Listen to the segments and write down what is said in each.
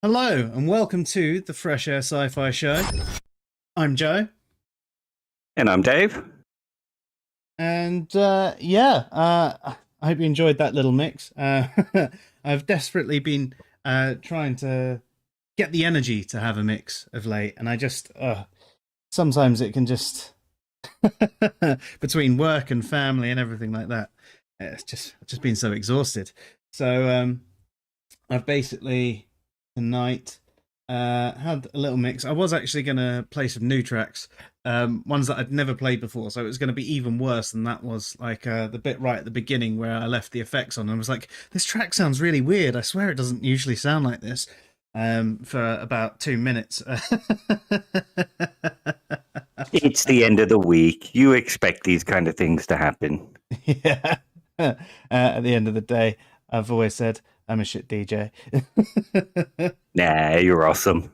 Hello and welcome to the Fresh Air Sci-Fi Show. I'm Joe, And I'm Dave. and I hope you enjoyed that little mix. I've desperately been trying to get the energy to have a mix of late, and I just sometimes it can just between work and family and everything like that. I've just been so exhausted. So I've basically tonight had a little mix. I was actually going to play some new tracks, ones that I'd never played before, so it was going to be even worse than that was like the bit right at the beginning where I left the effects on and I was like, this track sounds really weird. I swear it doesn't usually sound like this, for about 2 minutes. It's the end of the week. You expect these kind of things to happen. Yeah. At the end of the day, I've always said I'm a shit DJ. Nah, you're awesome.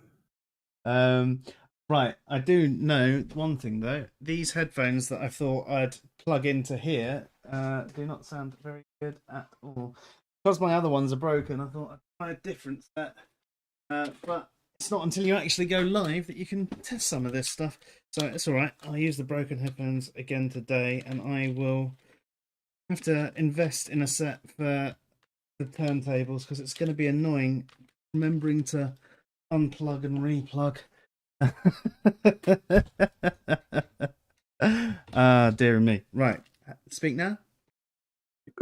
Right, I do know one thing though. These headphones that I thought I'd plug into here do not sound very good at all. Because my other ones are broken, I thought I'd try a different set. But it's not until you actually go live that you can test some of this stuff. So it's alright. I'll use the broken headphones again today, and I will have to invest in a set for the turntables because it's going to be annoying remembering to unplug and replug. Dear me. Right, speak now.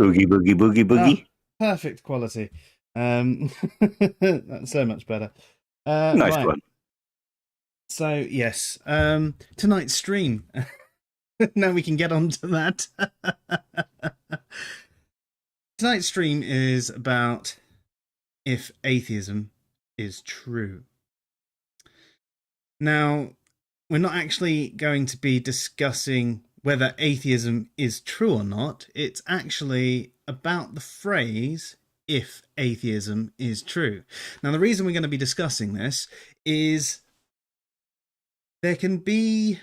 Oogie boogie boogie boogie. Perfect quality. That's so much better. Nice right. one. So yes, tonight's stream. Now we can get on to that. Tonight's stream is about if atheism is true. Now, we're not actually going to be discussing whether atheism is true or not. It's actually about the phrase, if atheism is true. Now, the reason we're going to be discussing this is there can be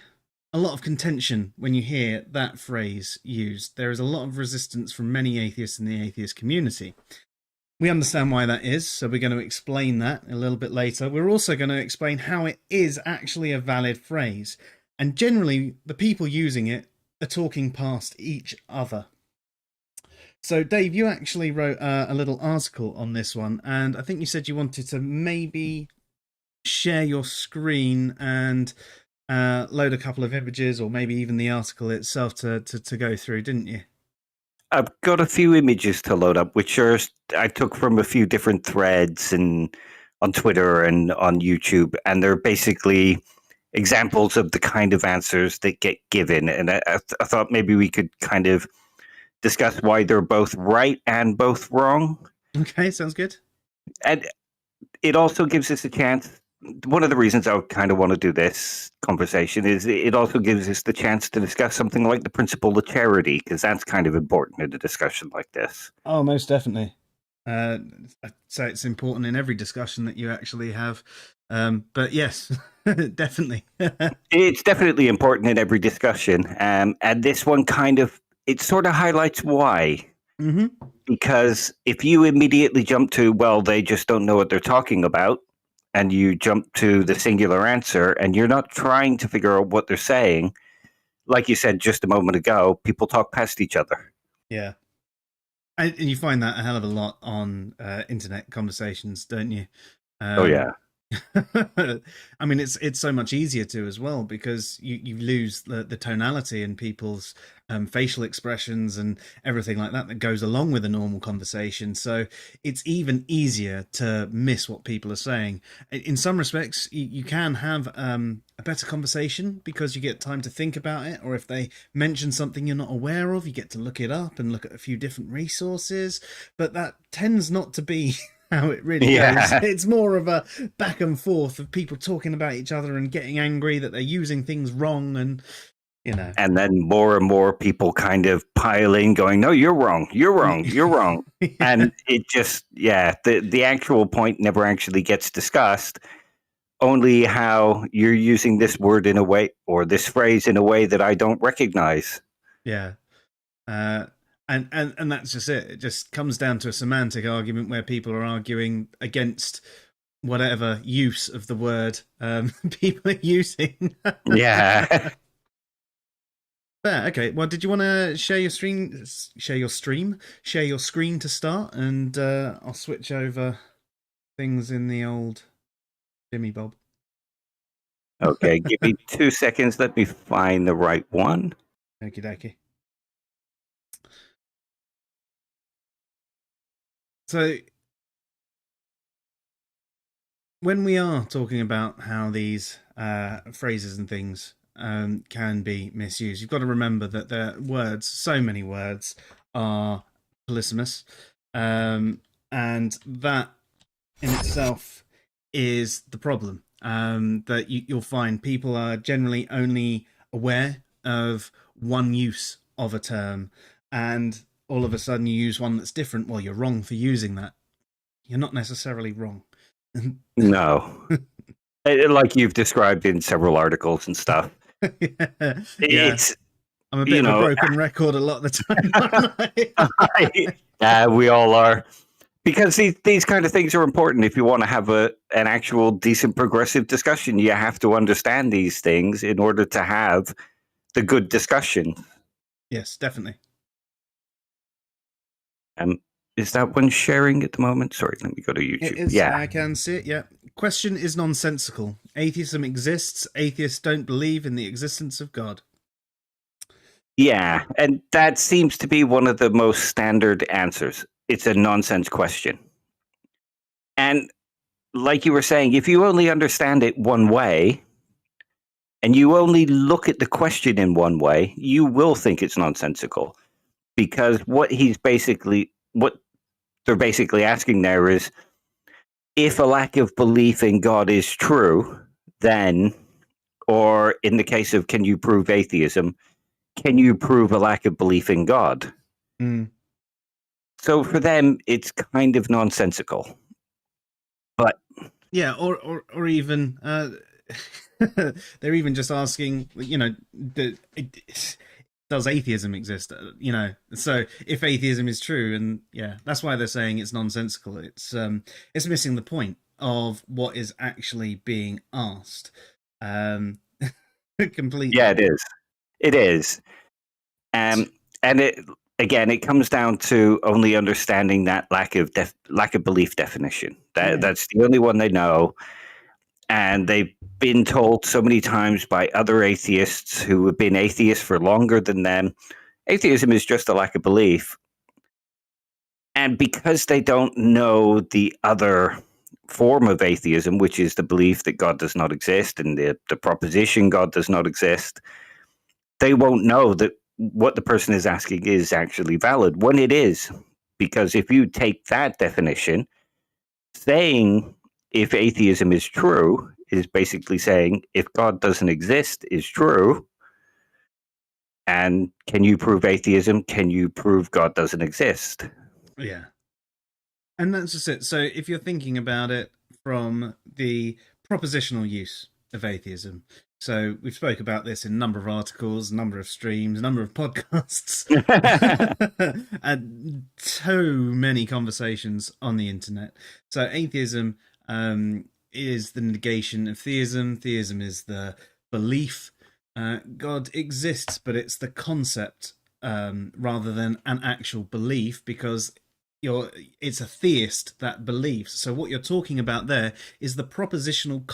a lot of contention when you hear that phrase used. There is a lot of resistance from many atheists in the atheist community. We understand why that is, so we're going to explain that a little bit later. We're also going to explain how it is actually a valid phrase. And generally, the people using it are talking past each other. So, Dave, you actually wrote a little article on this one, and I think you said you wanted to maybe share your screen and load a couple of images, or maybe even the article itself to go through, didn't you? I've got a few images to load up, which I took from a few different threads and on Twitter and on YouTube, and they're basically examples of the kind of answers that get given. And I thought maybe we could kind of discuss why they're both right and both wrong. Okay, sounds good. And it also gives us a chance. One of the reasons I kind of want to do this conversation is it also gives us the chance to discuss something like the principle of charity, because that's kind of important in a discussion like this. Oh, most definitely. I'd say it's important in every discussion that you actually have. But yes, definitely. It's definitely important in every discussion. And this one it sort of highlights why. Mm-hmm. Because if you immediately jump to, well, they just don't know what they're talking about, and you jump to the singular answer, and you're not trying to figure out what they're saying, like you said just a moment ago, people talk past each other. Yeah. And you find that a hell of a lot on internet conversations, don't you? Oh, yeah. I mean, it's so much easier to as well, because you lose the tonality in people's facial expressions and everything like that goes along with a normal conversation. So it's even easier to miss what people are saying. In some respects, you can have a better conversation because you get time to think about it, or if they mention something you're not aware of, you get to look it up and look at a few different resources. But that tends not to be how it really goes. It's more of a back and forth of people talking about each other and getting angry that they're using things wrong, and and then more and more people kind of pile in going, no, you're wrong, you're wrong, you're wrong. Yeah. And it just, the actual point never actually gets discussed, only how you're using this word in a way, or this phrase in a way that I don't recognize. Yeah. And that's just it. It just comes down to a semantic argument where people are arguing against whatever use of the word people are using. Yeah. Fair, okay. Well, did you want to share your screen to start, and I'll switch over things in the old Jimmy Bob. Okay, give me 2 seconds. Let me find the right one. Okie dokie. So, when we are talking about how these phrases and things can be misused, you've got to remember that the words, so many words, are polysemous, and that in itself is the problem. That you'll find people are generally only aware of one use of a term, and all of a sudden you use one that's different. Well, you're wrong for using that. You're not necessarily wrong. No. Like you've described in several articles and stuff. Yeah. It's, I'm a bit of a broken record a lot of the time. We all are. Because these kind of things are important. If you want to have an actual decent progressive discussion, you have to understand these things in order to have the good discussion. Yes, definitely. Is that one sharing at the moment? Sorry, let me go to YouTube. Yeah, I can see it. Yeah. Question is nonsensical. Atheism exists. Atheists don't believe in the existence of God. Yeah, and that seems to be one of the most standard answers. It's a nonsense question. And like you were saying, if you only understand it one way, and you only look at the question in one way, you will think it's nonsensical. Because what they're basically asking there is, if a lack of belief in God is true, then, or in the case of can you prove atheism, can you prove a lack of belief in God? Mm. So for them, it's kind of nonsensical. But yeah, or even they're even just asking, does atheism exist? So if atheism is true, and yeah, that's why they're saying it's nonsensical. It's missing the point of what is actually being asked. Completely. Yeah, it is. It is. And it comes down to only understanding that lack of belief definition. That's the only one they know. And they've been told so many times by other atheists who have been atheists for longer than them, atheism is just a lack of belief. And because they don't know the other form of atheism, which is the belief that God does not exist and the proposition God does not exist, they won't know that what the person is asking is actually valid when it is. Because if you take that definition, saying if atheism is true is basically saying if God doesn't exist is true. And can you prove atheism? Can you prove God doesn't exist? Yeah. And that's just it. So if you're thinking about it from the propositional use of atheism, so we've spoke about this in a number of articles, a number of streams, a number of podcasts, and so many conversations on the internet. So atheism is the negation of theism. Theism is the belief God exists, but it's the concept rather than an actual belief, because it's a theist that believes. So what you're talking about there is the propositional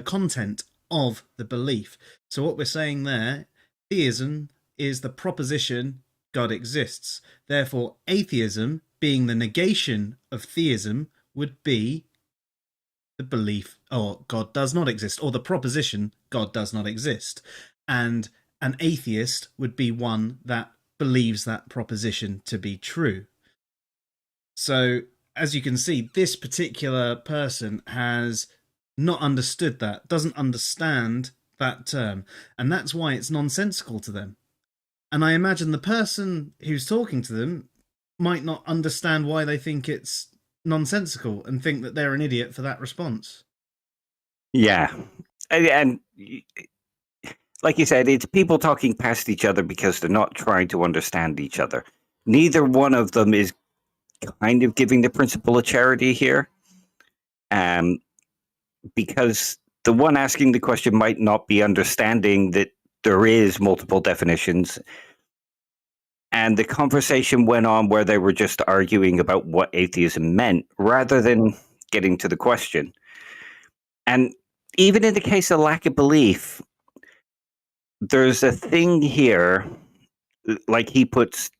content of the belief. So what we're saying there, theism is the proposition God exists. Therefore, atheism, being the negation of theism, would be the belief, or God does not exist, or the proposition God does not exist. And an atheist would be one that believes that proposition to be true. So, as you can see, this particular person has not understood that, doesn't understand that term, and that's why it's nonsensical to them. And I imagine the person who's talking to them might not understand why they think it's nonsensical and think that they're an idiot for that response. Yeah. And like you said, it's people talking past each other because they're not trying to understand each other. Neither one of them is kind of giving the principle of charity here. because the one asking the question might not be understanding that there is multiple definitions. And the conversation went on where they were just arguing about what atheism meant rather than getting to the question. And even in the case of lack of belief, there's a thing here, like he puts,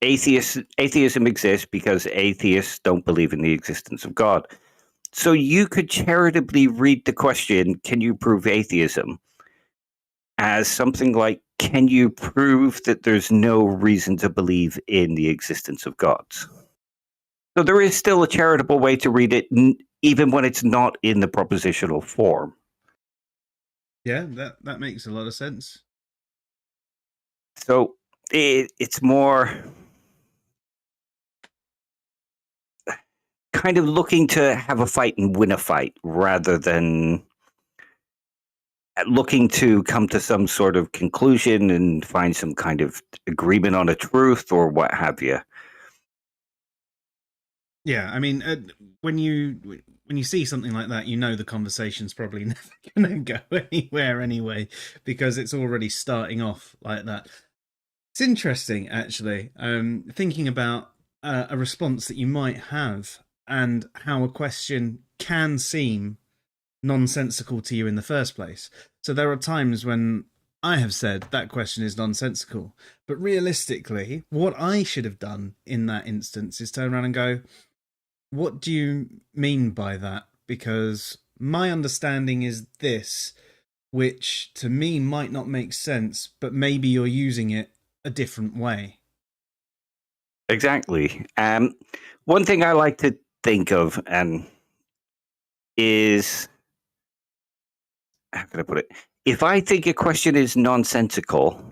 atheism exists because atheists don't believe in the existence of God. So you could charitably read the question, can you prove atheism, as something like, can you prove that there's no reason to believe in the existence of gods? So there is still a charitable way to read it, even when it's not in the propositional form. Yeah, that makes a lot of sense. So it's more kind of looking to have a fight and win a fight rather than looking to come to some sort of conclusion and find some kind of agreement on a truth or what have you. Yeah, I mean, when you see something like that, you know the conversation's probably never going to go anywhere anyway, because it's already starting off like that. It's interesting, actually, thinking about a response that you might have and how a question can seem nonsensical to you in the first place. So there are times when I have said that question is nonsensical, but realistically, what I should have done in that instance is turn around and go, what do you mean by that? Because my understanding is this, which to me might not make sense, but maybe you're using it a different way. Exactly. One thing I like to think of is, how can I put it? If I think a question is nonsensical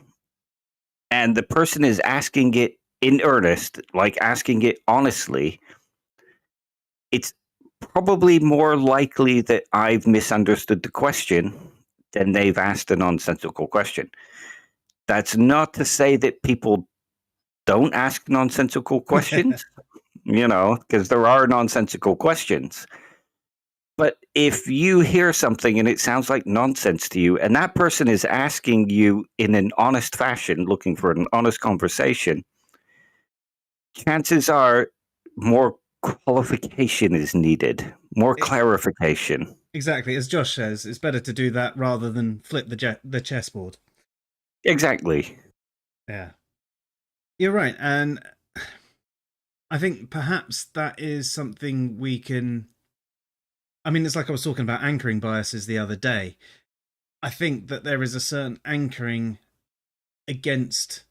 and the person is asking it in earnest, like asking it honestly, it's probably more likely that I've misunderstood the question than they've asked a nonsensical question. That's not to say that people don't ask nonsensical questions, because there are nonsensical questions. But if you hear something and it sounds like nonsense to you, and that person is asking you in an honest fashion, looking for an honest conversation, chances are more qualification is needed, more clarification. Exactly. As Josh says, it's better to do that rather than flip the chessboard. Exactly. Yeah. You're right. And I think perhaps that is something we can... I mean, it's like I was talking about anchoring biases the other day. I think that there is a certain anchoring against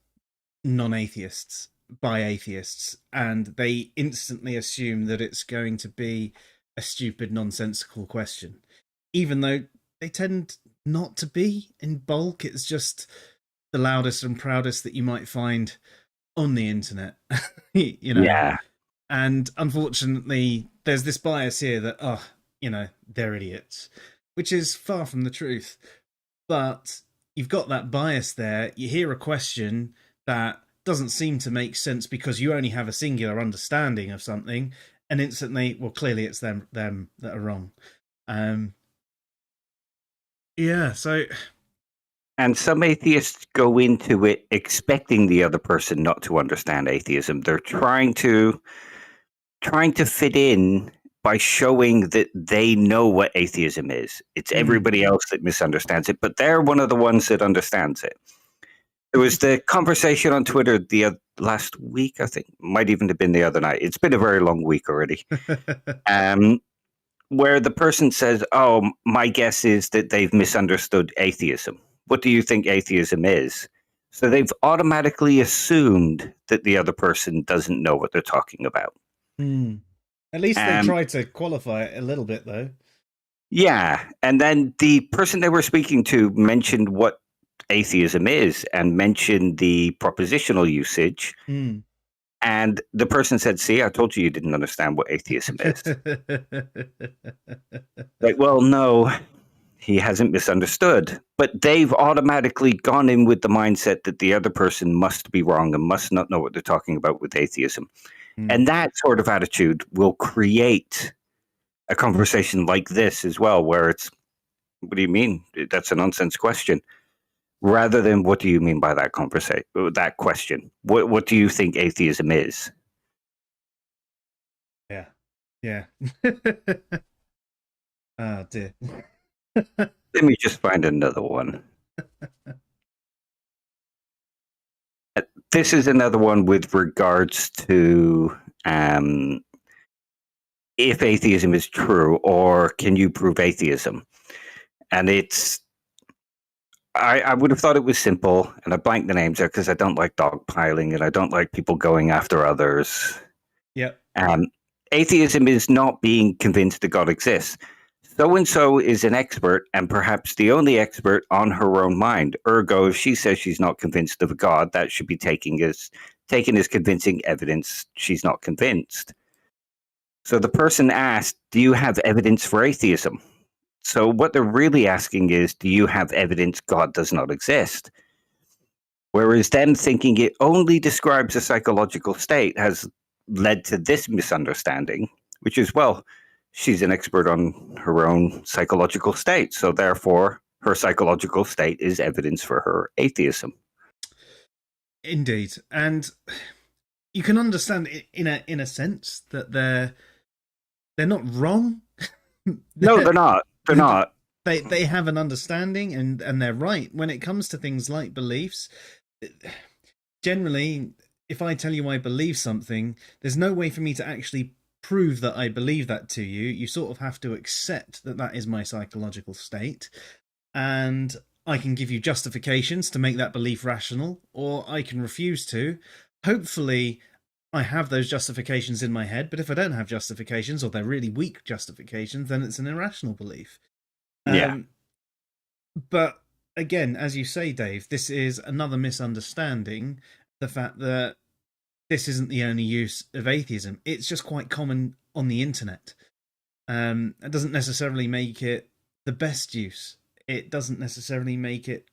non-atheists by atheists, and they instantly assume that it's going to be a stupid, nonsensical question, even though they tend not to be in bulk. It's just the loudest and proudest that you might find on the internet, Yeah. And unfortunately, there's this bias here that, they're idiots, which is far from the truth. But you've got that bias there. You hear a question that doesn't seem to make sense because you only have a singular understanding of something, and instantly, well, clearly it's them that are wrong. So... And some atheists go into it expecting the other person not to understand atheism. They're trying to fit in by showing that they know what atheism is. It's everybody else that misunderstands it, but they're one of the ones that understands it. There was the conversation on Twitter the last week, I think, might even have been the other night. It's been a very long week already. Where the person says, "Oh, my guess is that they've misunderstood atheism. What do you think atheism is?" So they've automatically assumed that the other person doesn't know what they're talking about. At least they try to qualify it a little bit, though. Yeah. And then the person they were speaking to mentioned what atheism is and mentioned the propositional usage. And the person said, "See, I told you didn't understand what atheism is." Like, well, no, he hasn't misunderstood. But they've automatically gone in with the mindset that the other person must be wrong and must not know what they're talking about with atheism. And that sort of attitude will create a conversation like this as well, where it's, what do you mean? That's a nonsense question. Rather than, what do you mean by that conversation? That question. What do you think atheism is? Yeah. Yeah. Oh dear. Let me just find another one. This is another one with regards to if atheism is true, or can you prove atheism? And it's, I would have thought it was simple, and I blanked the names out because I don't like dogpiling and I don't like people going after others. Yep. Atheism is not being convinced that God exists. So and so is an expert, and perhaps the only expert on her own mind. Ergo, if she says she's not convinced of a God, that should be taken as convincing evidence she's not convinced. So the person asked, do you have evidence for atheism? So what they're really asking is, do you have evidence God does not exist? Whereas them thinking it only describes a psychological state has led to this misunderstanding, which is, well, she's an expert on her own psychological state, so therefore her psychological state is evidence for her atheism. Indeed. And you can understand in a sense that they're not wrong. No, they're not. They're not. They have an understanding, and they're right when it comes to things like beliefs. Generally, if I tell you I believe something, there's no way for me to actually prove that I believe that to you. You sort of have to accept that that is my psychological state, and I can give you justifications to make that belief rational, or I can refuse to. Hopefully I have those justifications in my head, but if I don't have justifications, or they're really weak justifications, then it's an irrational belief. Yeah. But again, as you say, Dave, this is another misunderstanding. The fact that this isn't the only use of atheism. It's just quite common on the internet. It doesn't necessarily make it the best use. It doesn't necessarily make it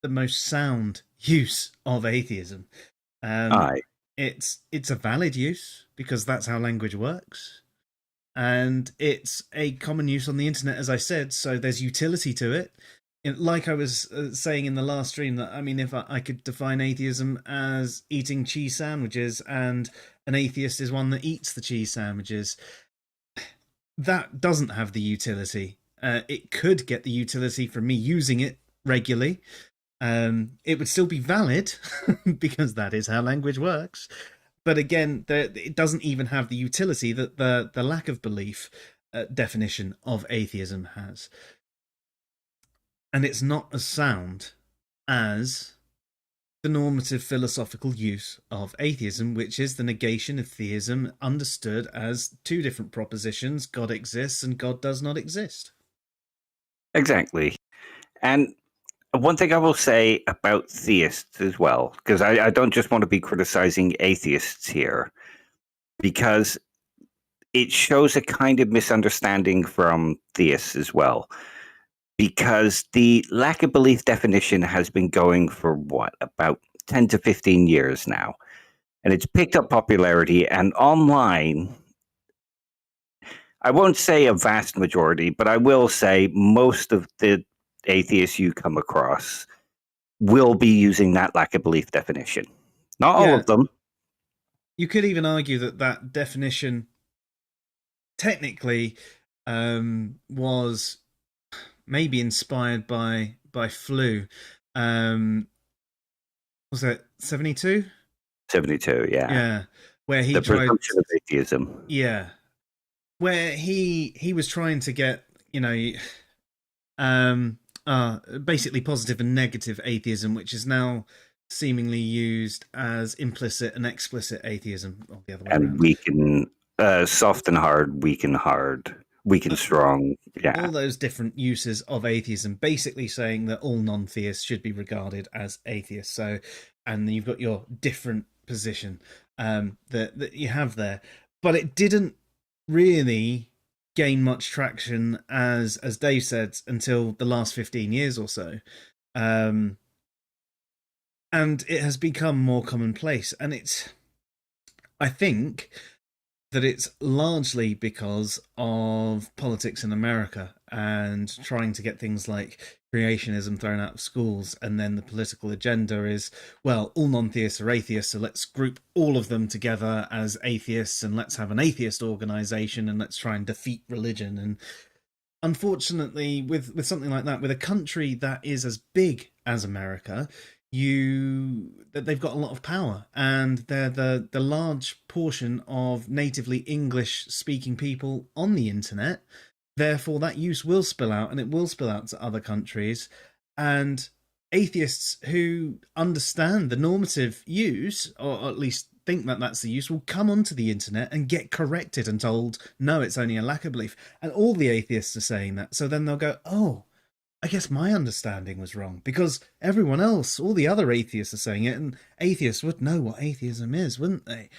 the most sound use of atheism. It's a valid use because that's how language works. And it's a common use on the internet, as I said, so there's utility to it. Like I was saying in the last stream, that I mean, if I could define atheism as eating cheese sandwiches, and an atheist is one that eats the cheese sandwiches, that doesn't have the utility. It could get the utility from me using it regularly. It would still be valid because that is how language works. But again, it doesn't even have the utility that the lack of belief definition of atheism has. And it's not as sound as the normative philosophical use of atheism, which is the negation of theism, understood as two different propositions: God exists and God does not exist. Exactly. And one thing I will say about theists as well, because I don't just want to be criticizing atheists here, because it shows a kind of misunderstanding from theists as well. Because the lack of belief definition has been going for what, about 10 to 15 years now. And it's picked up popularity, and online, I won't say a vast majority, but I will say most of the atheists you come across will be using that lack of belief definition. Not all of them. You could even argue that that definition technically was maybe inspired by Flew. Was that 72? 72, yeah. Yeah. Where he the tried presumption of atheism. Yeah. Where he was trying to get, basically positive and negative atheism, which is now seemingly used as implicit and explicit atheism, or the other way around. Weak and soft and hard, weak and strong. Yeah. All those different uses of atheism, basically saying that all non-theists should be regarded as atheists. So, and you've got your different position that you have there, but it didn't really gain much traction, as Dave said, until the last 15 years or so. And it has become more commonplace. And I think that it's largely because of politics in America and trying to get things like creationism thrown out of schools. And then the political agenda is, well, all non theists are atheists, so let's group all of them together as atheists and let's have an atheist organization and let's try and defeat religion. And unfortunately, with something like that, with a country that is as big as America, that they've got a lot of power, and they're the large portion of natively English speaking people on the internet. Therefore, that use will spill out, and it will spill out to other countries. And atheists who understand the normative use, or at least think that that's the use, will come onto the internet and get corrected and told, no, it's only a lack of belief. And all the atheists are saying that. So then they'll go, oh, I guess my understanding was wrong, because everyone else, all the other atheists are saying it, and atheists would know what atheism is, wouldn't they?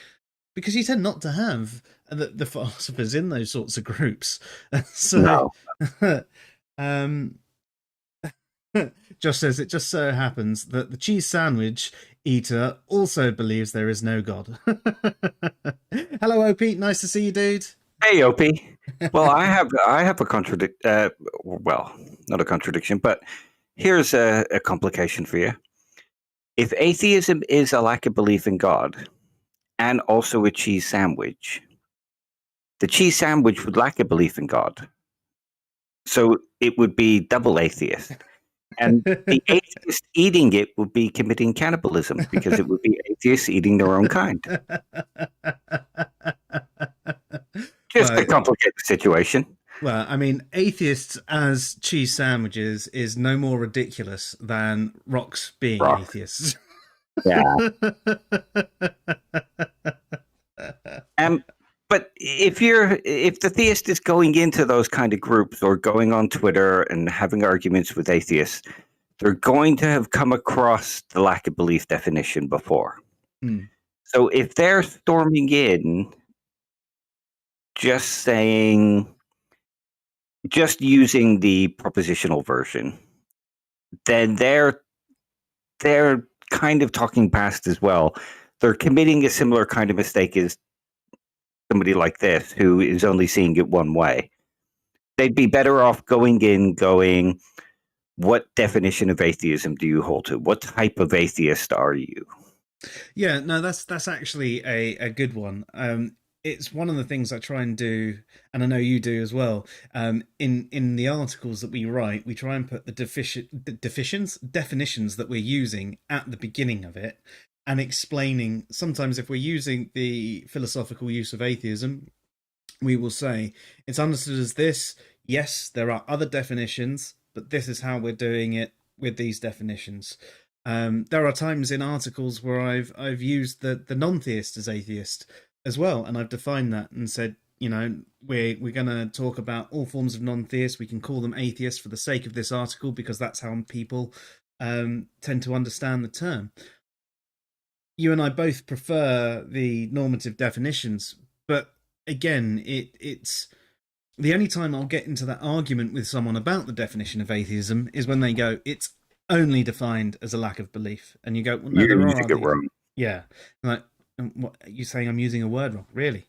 Because you tend not to have the philosophers in those sorts of groups. So, No. Josh says, it just so happens that the cheese sandwich eater also believes there is no God. Hello, OP. Nice to see you, dude. Hey, Opie. Well, I have a well, not a contradiction, but here's a complication for you. If atheism is a lack of belief in God and also a cheese sandwich, the cheese sandwich would lack a belief in God. So it would be double atheist. And the atheist eating it would be committing cannibalism, because it would be atheists eating their own kind. Just to complicate the situation. Well, I mean, atheists as cheese sandwiches is no more ridiculous than rocks being atheists. Yeah. But if the theist is going into those kind of groups or going on Twitter and having arguments with atheists, they're going to have come across the lack of belief definition before. So if they're storming in, just using the propositional version, then they're kind of talking past as well. They're committing a similar kind of mistake as somebody like this, who is only seeing it one way. They'd be better off going, what definition of atheism do you hold to? What type of atheist are you? Yeah, no, that's actually a good one. It's one of the things I try and do, and I know you do as well. In the articles that we write, we try and put the definitions that we're using at the beginning of it, and explaining. Sometimes, if we're using the philosophical use of atheism, we will say it's understood as this. Yes, there are other definitions, but this is how we're doing it with these definitions. There are times in articles where I've used the non-theist as atheist as well, and I've defined that and said, we're going to talk about all forms of non-theists. We can call them atheists for the sake of this article, because that's how people tend to understand the term. You and I both prefer the normative definitions, but again, it's the only time I'll get into that argument with someone about the definition of atheism is when they go, it's only defined as a lack of belief. And you go, well, no, you're using it wrong. Yeah. Like, what, are you saying I'm using a word wrong? Really?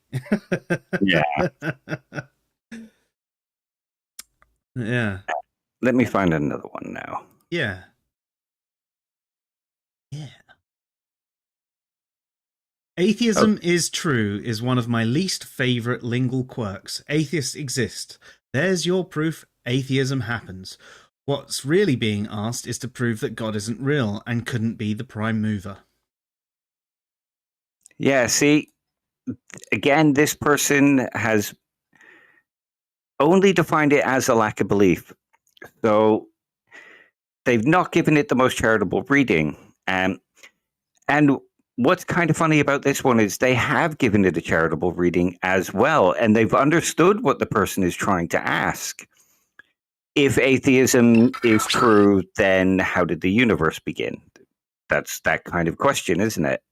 Yeah. Yeah. Let me find another one now. Yeah. Yeah. Atheism is true is one of my least favorite lingual quirks. Atheists exist. There's your proof atheism happens. What's really being asked is to prove that God isn't real and couldn't be the prime mover. Yeah, see, again, this person has only defined it as a lack of belief. So they've not given it the most charitable reading. And what's kind of funny about this one is they have given it a charitable reading as well, and they've understood what the person is trying to ask. If atheism is true, then how did the universe begin? That's that kind of question, isn't it?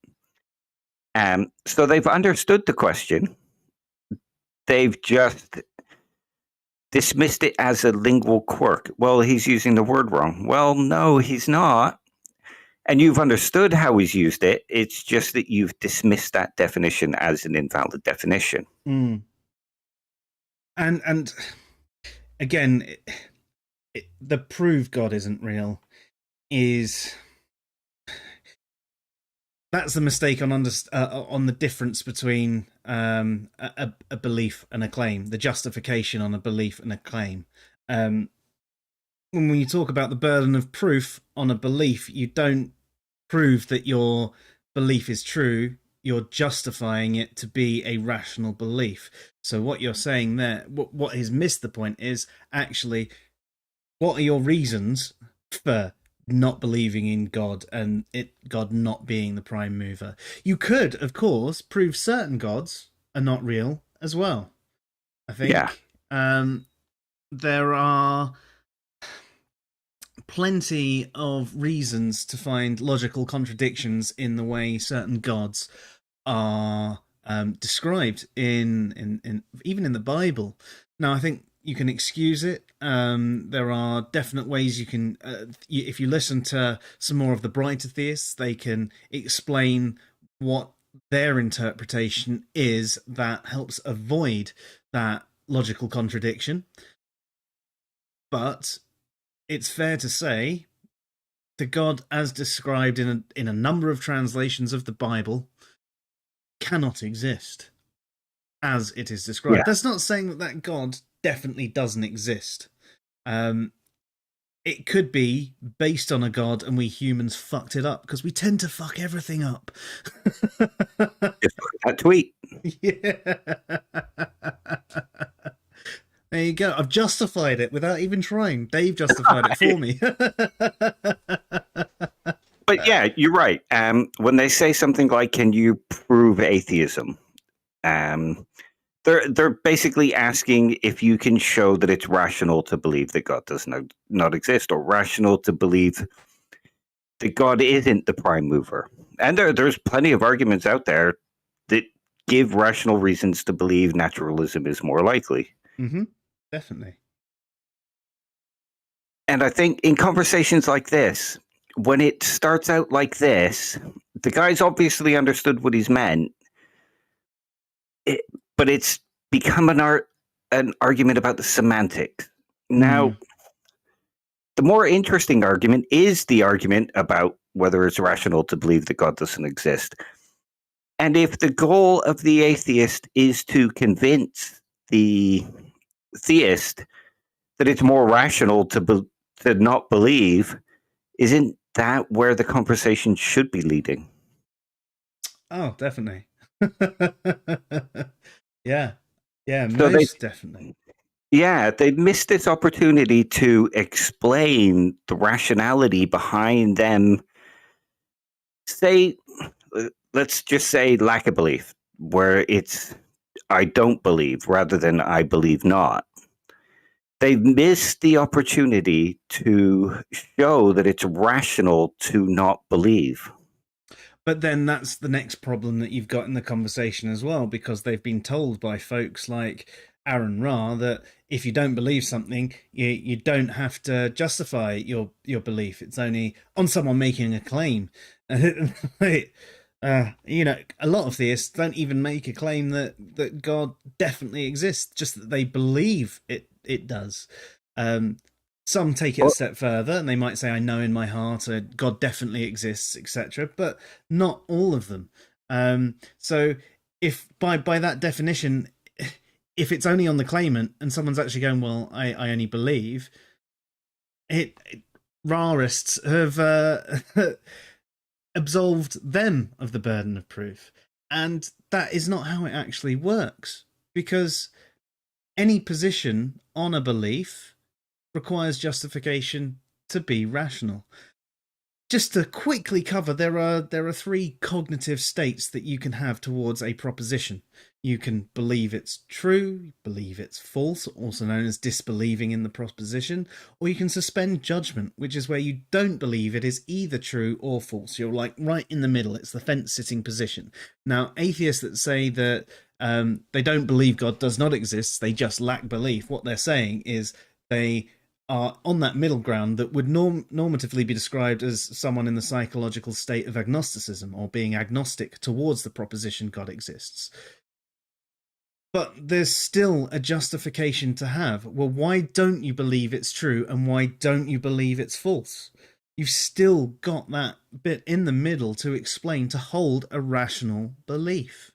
So they've understood the question. They've just dismissed it as a lingual quirk. Well, he's using the word wrong. Well, no, he's not. And you've understood how he's used it. It's just that you've dismissed that definition as an invalid definition. Mm. And again, the prove God isn't real is that's the mistake on the difference between a belief and a claim, the justification on a belief and a claim. When you talk about the burden of proof on a belief, you don't prove that your belief is true. You're justifying it to be a rational belief. So what you're saying there, what has missed the point is actually, what are your reasons for not believing in God and God not being the prime mover? You could, of course, prove certain gods are not real as well. I think there are plenty of reasons to find logical contradictions in the way certain gods are described in even in the Bible. Now, I think you can excuse it. There are definite ways you can, if you listen to some more of the brighter theists, they can explain what their interpretation is that helps avoid that logical contradiction. But it's fair to say the God as described in a number of translations of the Bible cannot exist as it is described. Yeah. That's not saying that God definitely doesn't exist. It could be based on a God and we humans fucked it up because we tend to fuck everything up. That tweet. Yeah. There you go. I've justified it without even trying. Dave justified it for me. But yeah, you're right. When they say something like, can you prove atheism? They're basically asking if you can show that it's rational to believe that God does not exist, or rational to believe that God isn't the prime mover. And there's plenty of arguments out there that give rational reasons to believe naturalism is more likely. Mm-hmm. Definitely. And I think in conversations like this, when it starts out like this, the guy's obviously understood what he's meant, but it's become an argument about the semantics. Now, the more interesting argument is the argument about whether it's rational to believe that God doesn't exist. And if the goal of the atheist is to convince the theist that it's more rational to not believe, isn't that where the conversation should be leading? Oh, definitely. Yeah, most definitely. Yeah, they missed this opportunity to explain the rationality behind them. Let's just say lack of belief, where it's I don't believe rather than I believe not. They missed the opportunity to show that it's rational to not believe. But then that's the next problem that you've got in the conversation as well, because they've been told by folks like Aaron Ra that if you don't believe something, you don't have to justify your belief. It's only on someone making a claim. You know, a lot of theists don't even make a claim that God definitely exists, just that they believe it does. Some take it a step further and they might say, I know in my heart God definitely exists, etc. But not all of them. So if by that definition, if it's only on the claimant and someone's actually going, well, I only believe, Rarists have absolved them of the burden of proof. And that is not how it actually works, because any position on a belief requires justification to be rational. Just to quickly cover, there are three cognitive states that you can have towards a proposition. You can believe it's true, believe it's false, also known as disbelieving in the proposition, or you can suspend judgment, which is where you don't believe it is either true or false. You're like right in the middle. It's the fence-sitting position. Now, atheists that say that they don't believe God does not exist, they just lack belief, what they're saying is they are on that middle ground that would normatively be described as someone in the psychological state of agnosticism, or being agnostic towards the proposition God exists. But there's still a justification to have. Well, why don't you believe it's true, and why don't you believe it's false? You've still got that bit in the middle to explain, to hold a rational belief.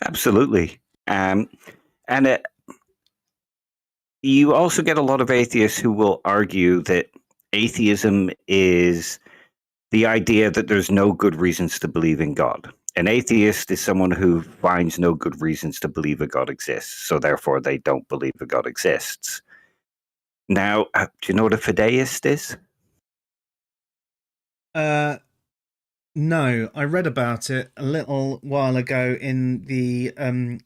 Absolutely. And you also get a lot of atheists who will argue that atheism is the idea that there's no good reasons to believe in God. An atheist is someone who finds no good reasons to believe a God exists, so therefore they don't believe a God exists. Now, do you know what a fideist is? No, I read about it a little while ago in the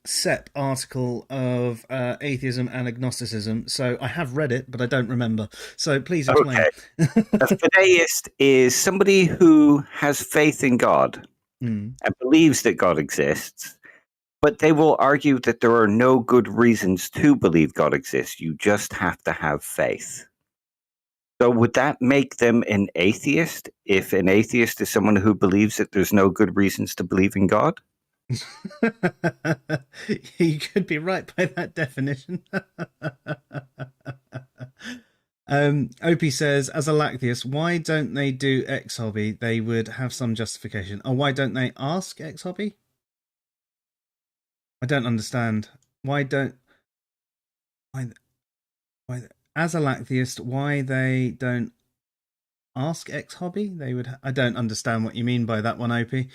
SEP article of atheism and agnosticism. So I have read it, but I don't remember. So please explain. Okay. A fideist is somebody who has faith in God and believes that God exists, but they will argue that there are no good reasons to believe God exists. You just have to have faith. So would that make them an atheist if an atheist is someone who believes that there's no good reasons to believe in God? You could be right by that definition. Opie says, as a Lactheist, why don't they do X hobby? They would have some justification. Oh, why don't they ask X hobby? I don't understand. Why as a Lactheist, why they don't ask X hobby? They would. I don't understand what you mean by that one, Opie.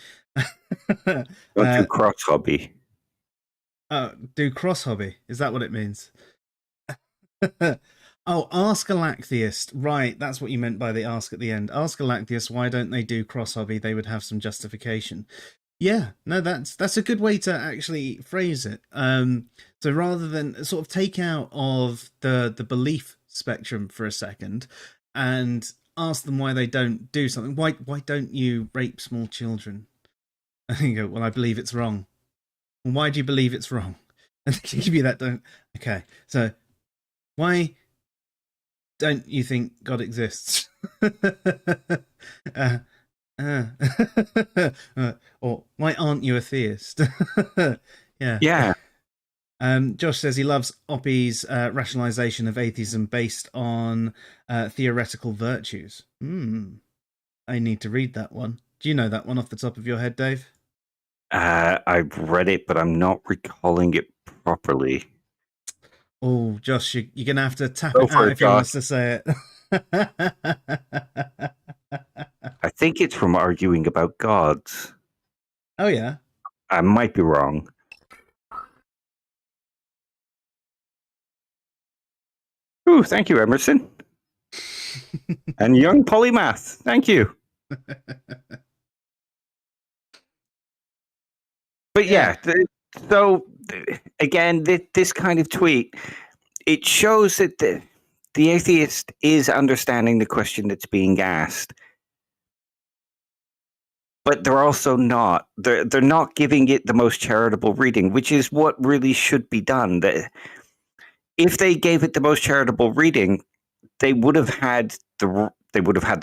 Don't do cross hobby. Do cross hobby. Is that what it means? Oh, ask a Lactheist. Right, that's what you meant by the ask at the end. Ask a Lactheist, why don't they do cross hobby? They would have some justification. Yeah, no, that's a good way to actually phrase it. So rather than sort of take out of the belief spectrum for a second and ask them why they don't do something. Why don't you rape small children? And you go, well, I believe it's wrong. Well, why do you believe it's wrong? And they give you that. Okay, so why don't you think God exists? Or why aren't you a theist? Yeah. Josh says he loves Oppie's rationalization of atheism based on theoretical virtues. I need to read that one. Do you know that one off the top of your head, Dave? I've read it, but I'm not recalling it properly. Oh, Josh, you're going to have to tap it out if you want us to say it. I think it's from arguing about gods. Oh, yeah. I might be wrong. Ooh, thank you, Emerson. And young polymath. Thank you. But so again, this kind of tweet, it shows that the atheist is understanding the question that's being asked. But they're also not. They're not giving it the most charitable reading, which is what really should be done. If they gave it the most charitable reading, they would have had the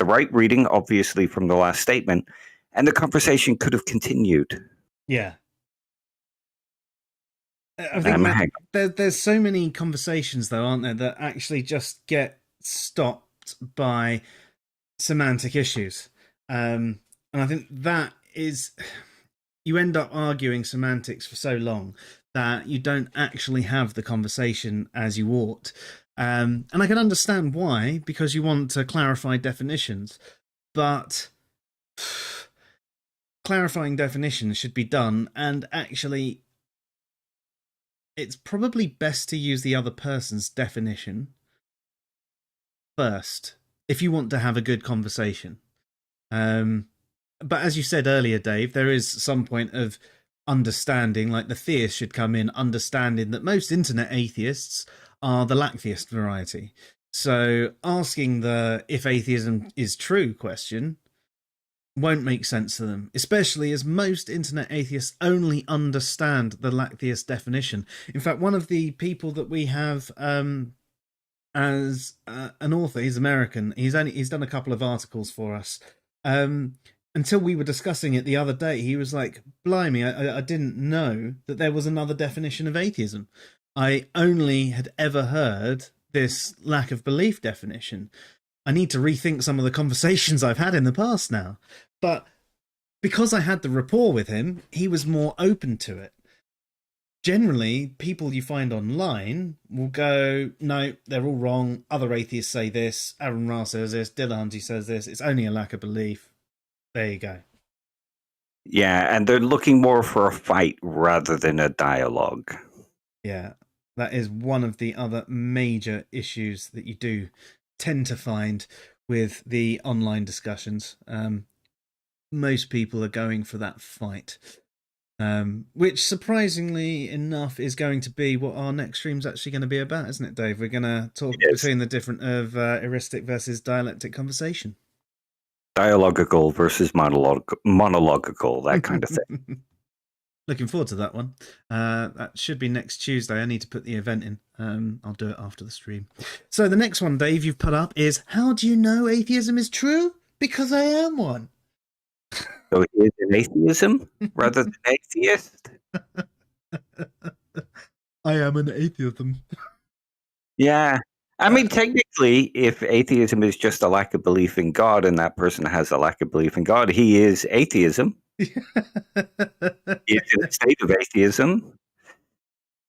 right reading, obviously, from the last statement, and the conversation could have continued. Yeah. I think there's so many conversations, though, aren't there, that actually just get stopped by semantic issues. And I think that is, you end up arguing semantics for so long that you don't actually have the conversation as you ought. And I can understand why, because you want to clarify definitions, but clarifying definitions should be done, and actually it's probably best to use the other person's definition first if you want to have a good conversation. But as you said earlier, Dave, there is some point of understanding, like the theist should come in understanding that most internet atheists are the Lactheist variety. So asking the if atheism is true question won't make sense to them, especially as most internet atheists only understand the Lactheist definition. In fact, one of the people that we have as an author. He's American. He's done a couple of articles for us. Um, until we were discussing it the other day, he was like, "Blimey, I didn't know that there was another definition of atheism. I only had ever heard this lack of belief definition. I need to rethink some of the conversations I've had in the past now." But because I had the rapport with him, he was more open to it. Generally, people you find online will go, "No, they're all wrong. Other atheists say this. Aaron Ra says this. Dillahunty says this. It's only a lack of belief." There you go. Yeah, and they're looking more for a fight rather than a dialogue. Yeah, that is one of the other major issues that you do tend to find with the online discussions. Most people are going for that fight. Which, surprisingly enough, is going to be what our next stream's actually going to be about, isn't it, Dave? We're going to talk between the different of heuristic versus dialectic conversation. Dialogical versus monological, that kind of thing. Looking forward to that one. That should be next Tuesday. I need to put the event in. I'll do it after the stream. So the next one, Dave, you've put up is, how do you know atheism is true? Because I am one. So he is an atheism rather than atheist? I am an atheism. Yeah. I mean, technically, if atheism is just a lack of belief in God and that person has a lack of belief in God, he is atheism. He is in a state of atheism.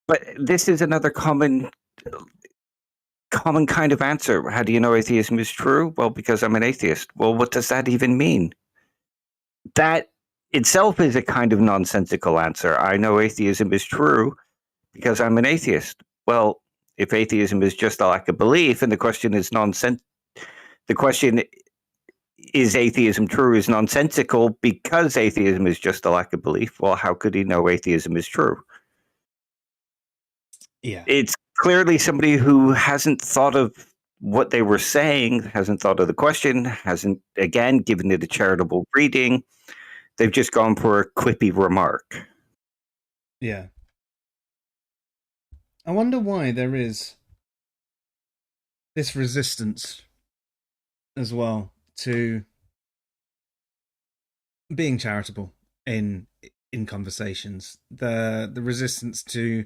But this is another common kind of answer. How do you know atheism is true? Well, because I'm an atheist. Well, what does that even mean? That itself is a kind of nonsensical answer. I know atheism is true because I'm an atheist. Well, if atheism is just a lack of belief, and the question is the question is atheism true is nonsensical because atheism is just a lack of belief. Well, how could he know atheism is true? Yeah. It's clearly somebody who hasn't thought of what they were saying, hasn't thought of the question, hasn't, again, given it a charitable reading. They've just gone for a quippy remark. Yeah. I wonder why there is this resistance as well to being charitable in conversations. The resistance to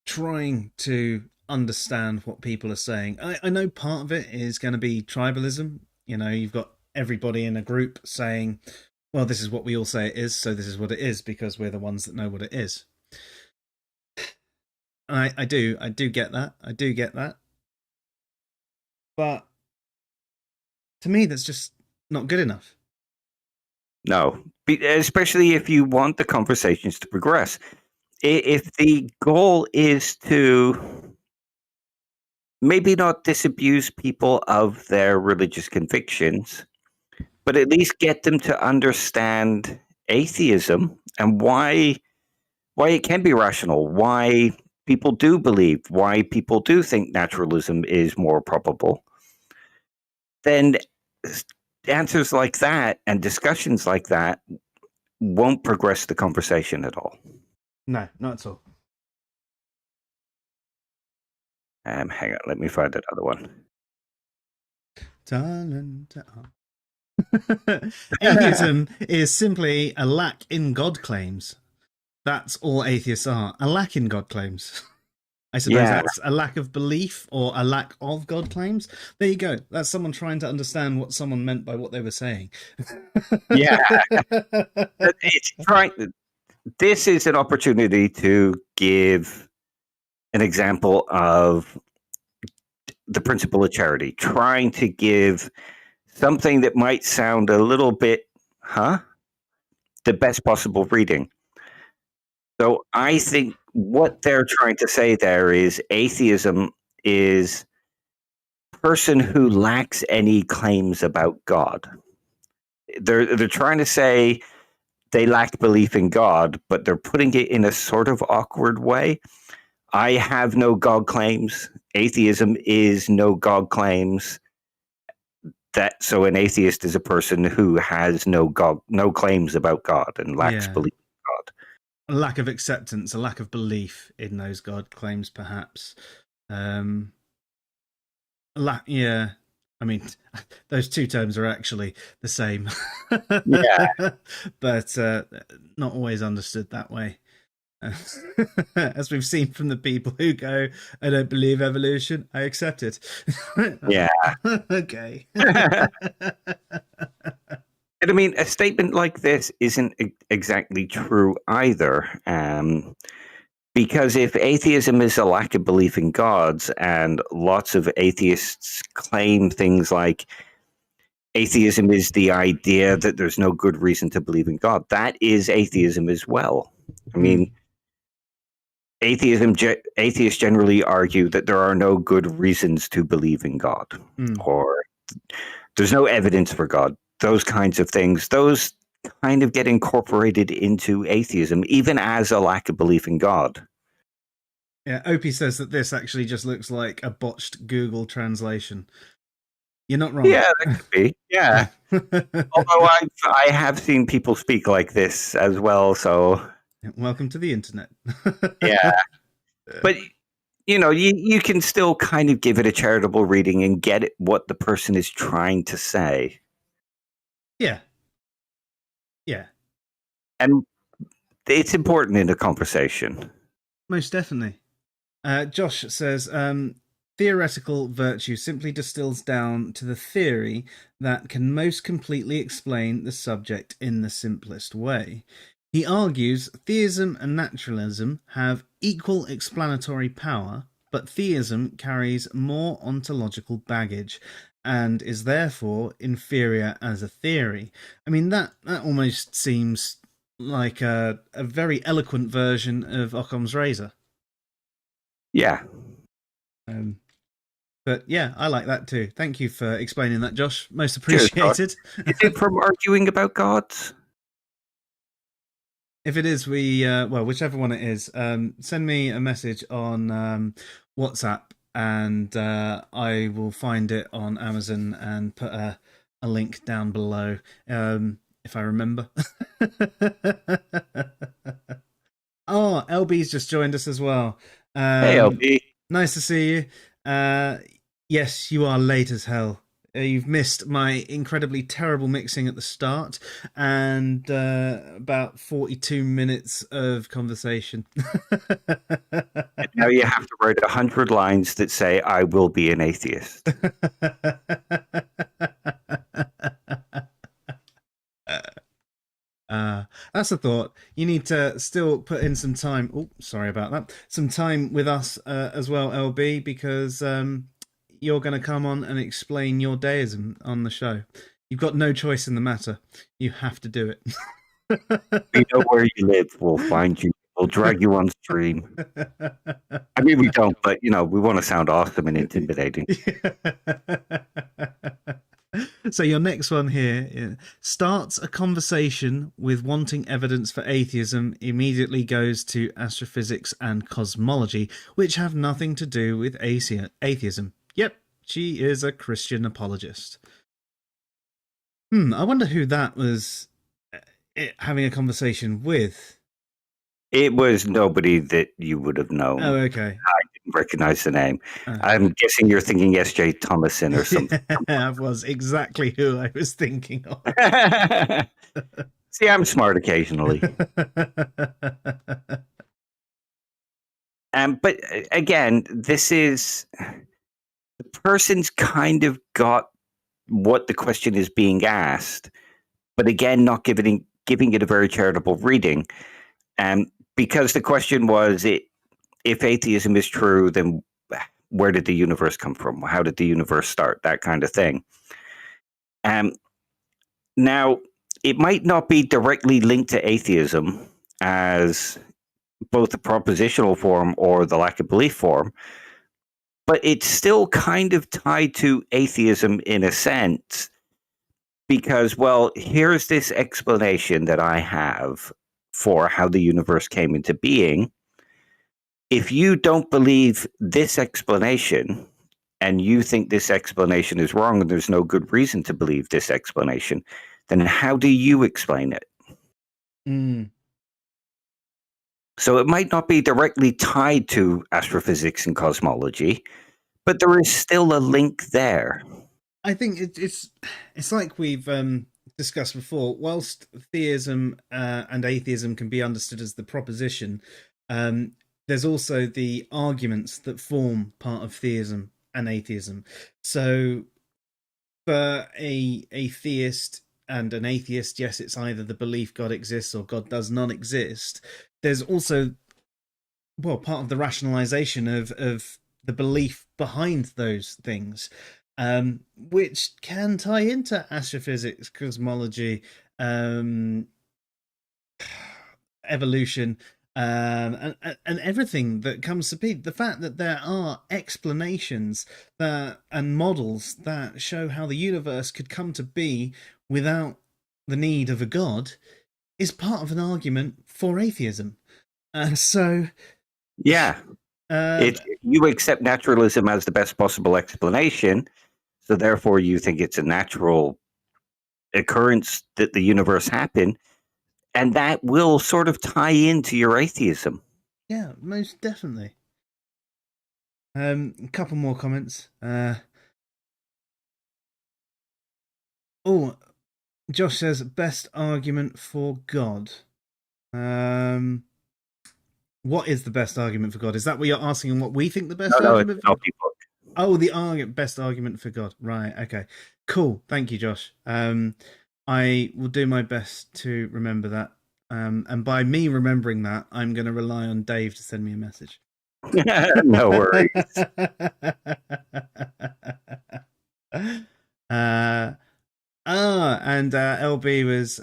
trying to understand what people are saying. I know part of it is going to be tribalism. You know, you've got everybody in a group saying, well, this is what we all say it is, so this is what it is because we're the ones that know what it is. I do get that. I do get that. But to me, that's just not good enough. No, especially if you want the conversations to progress. If the goal is to maybe not disabuse people of their religious convictions, but at least get them to understand atheism and why it can be rational, why people do believe, why people do think naturalism is more probable, then answers like that and discussions like that won't progress the conversation at all. No, not at all. Hang on, let me find another one. Atheism is simply a lack in God claims. That's all atheists are. A lack in God claims. I suppose that's a lack of belief or a lack of God claims. There you go. That's someone trying to understand what someone meant by what they were saying. Yeah. It's trying. This is an opportunity to give an example of the principle of charity, trying to give something that might sound a little bit, the best possible reading. So I think what they're trying to say there is atheism is a person who lacks any claims about God. They're trying to say they lack belief in God, but they're putting it in a sort of awkward way. I have no God claims. Atheism is no God claims. So an atheist is a person who has no claims about God and lacks belief in God. A lack of acceptance, a lack of belief in those God claims, perhaps. Yeah. I mean, those two terms are actually the same. Yeah. But not always understood that way. As we've seen from the people who go, I don't believe evolution, I accept it. Yeah. Okay. And I mean, a statement like this isn't exactly true either. Because if atheism is a lack of belief in gods, and lots of atheists claim things like atheism is the idea that there's no good reason to believe in God, that is atheism as well. I mean, atheists generally argue that there are no good reasons to believe in God, or there's no evidence for God. Those kinds of things, those kind of get incorporated into atheism, even as a lack of belief in God. Yeah, Opie says that this actually just looks like a botched Google translation. You're not wrong. Yeah, that could be. Yeah. Although I have seen people speak like this as well, so welcome to the internet. yeah. But you can still kind of give it a charitable reading and get what the person is trying to say. Yeah. Yeah. And it's important in a conversation. Most definitely. Josh says, theoretical virtue simply distills down to the theory that can most completely explain the subject in the simplest way. He argues theism and naturalism have equal explanatory power, but theism carries more ontological baggage and is therefore inferior as a theory. I mean, that almost seems like a very eloquent version of Occam's razor. Yeah. But yeah, I like that too. Thank you for explaining that, Josh. Most appreciated. Is it from arguing about gods? If it is, whichever one it is, send me a message on WhatsApp, and I will find it on Amazon and put a link down below if I remember. Oh, LB's just joined us as well. Hey, LB. Nice to see you. Yes, you are late as hell. You've missed my incredibly terrible mixing at the start and about 42 minutes of conversation. And now you have to write 100 lines that say, I will be an atheist. That's a thought. You need to still put in some time. Oh, sorry about that. Some time with us as well, LB, because you're going to come on and explain your deism on the show. You've got no choice in the matter. You have to do it. We know where you live. We'll find you. We'll drag you on stream. I mean, we don't, but, we want to sound awesome and intimidating. So your next one here starts a conversation with wanting evidence for atheism, immediately goes to astrophysics and cosmology, which have nothing to do with atheism. Yep, she is a Christian apologist. I wonder who that was having a conversation with. It was nobody that you would have known. Oh, okay. I didn't recognize the name. I'm guessing you're thinking S.J. Thomason or something. That was exactly who I was thinking of. See, I'm smart occasionally. But again, this is... the person's kind of got what the question is being asked, but again, not giving it a very charitable reading. Because the question was, if atheism is true, then where did the universe come from? How did the universe start? That kind of thing. Now, it might not be directly linked to atheism as both the propositional form or the lack of belief form, but it's still kind of tied to atheism in a sense, because, well, here's this explanation that I have for how the universe came into being. If you don't believe this explanation and you think this explanation is wrong and there's no good reason to believe this explanation, then how do you explain it? So it might not be directly tied to astrophysics and cosmology, But there is still a link there. I think it's like we've discussed before. Whilst theism and atheism can be understood as the proposition, there's also the arguments that form part of theism and atheism. So, for a theist and an atheist, yes, it's either the belief God exists or God does not exist. There's also, well, part of the rationalization of the belief behind those things, which can tie into astrophysics, cosmology, evolution, and everything that comes to be. The fact that there are explanations and models that show how the universe could come to be without the need of a god is part of an argument for atheism. Yeah. You accept naturalism as the best possible explanation, so therefore you think it's a natural occurrence that the universe happened, and that will sort of tie into your atheism. Yeah, most definitely. A couple more comments. Josh says best argument for God. What is the best argument for God? Is that what you're asking? What we think the best argument for God? Oh, the best argument for God. Right. Okay. Cool. Thank you, Josh. I will do my best to remember that. And by me remembering that, I'm going to rely on Dave to send me a message. No worries. And LB was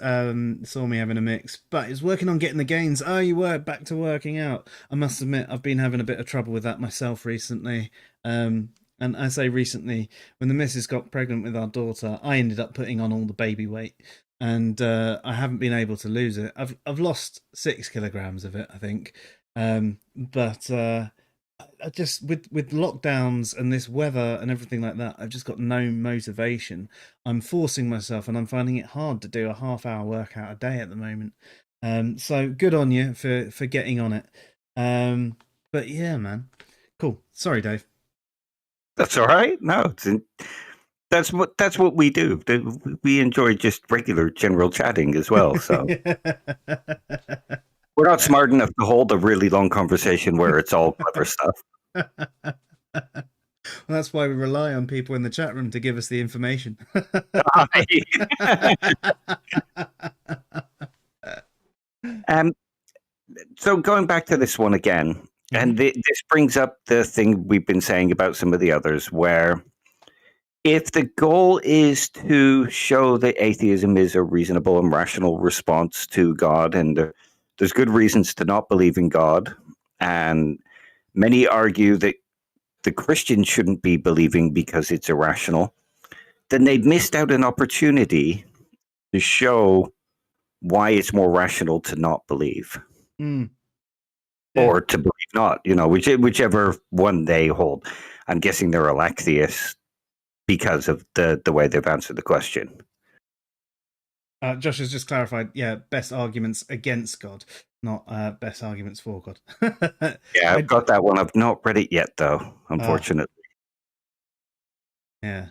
saw me having a mix, but is working on getting the gains. Oh, you were back to working out. I must admit, I've been having a bit of trouble with that myself recently. And I say recently, when the missus got pregnant with our daughter, I ended up putting on all the baby weight, and I haven't been able to lose it. I've lost 6 kilograms of it, I think. But I just with lockdowns and this weather and everything like that, I've just got no motivation. I'm forcing myself, and I'm finding it hard to do a half-hour workout a day at the moment. So good on you for getting on it. But yeah, man, cool. Sorry, Dave. That's all right. No, that's what we do. We enjoy just regular general chatting as well. So we're not smart enough to hold a really long conversation where it's all clever stuff. Well, that's why we rely on people in the chat room to give us the information. So going back to this one again, and this brings up the thing we've been saying about some of the others, where if the goal is to show that atheism is a reasonable and rational response to God, and there's good reasons to not believe in God, and many argue that the Christians shouldn't be believing because it's irrational, then they've missed out an opportunity to show why it's more rational to not believe. Yeah. Or to believe not, whichever one they hold. I'm guessing they're all atheists because of the way they've answered the question. Josh has just clarified, best arguments against God, not best arguments for God. Yeah, I've got that one. I've not read it yet, though, unfortunately. Yeah.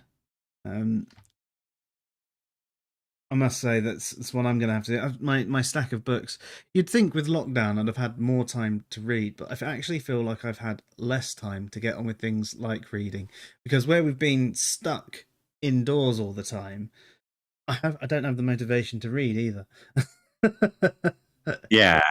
I must say that's what I'm going to have to do. My stack of books. You'd think with lockdown I'd have had more time to read, but I actually feel like I've had less time to get on with things like reading, because where we've been stuck indoors all the time, I don't have the motivation to read either. Yeah.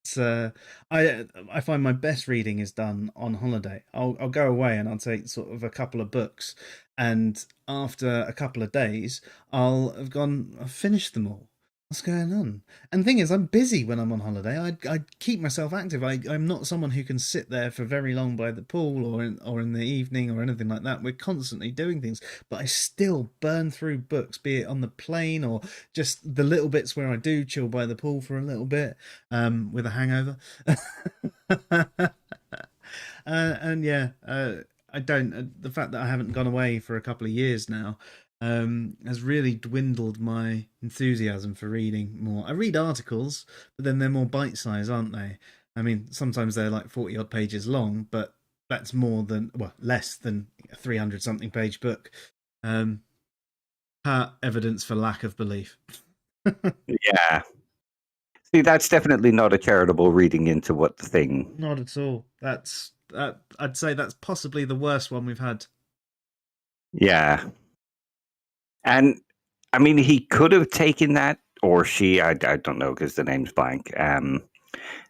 So I find my best reading is done on holiday. I'll go away and I'll take sort of a couple of books, and after a couple of days I've finished them all. What's going on? And the thing is, I'm busy when I'm on holiday. I keep myself active. I'm not someone who can sit there for very long by the pool or in the evening or anything like that. We're constantly doing things, but I still burn through books, be it on the plane or just the little bits where I do chill by the pool for a little bit with a hangover. I don't. The fact that I haven't gone away for a couple of years now has really dwindled my enthusiasm for reading more. I read articles, but then they're more bite-sized, aren't they? I mean, sometimes they're like 40-odd pages long, but that's more than, well, less than a 300 something page book. Evidence for lack of belief. Yeah. See, that's definitely not a charitable reading into what the thing. Not at all. I'd say that's possibly the worst one we've had. Yeah. And I mean, he could have taken that, or she, I don't know because the name's blank.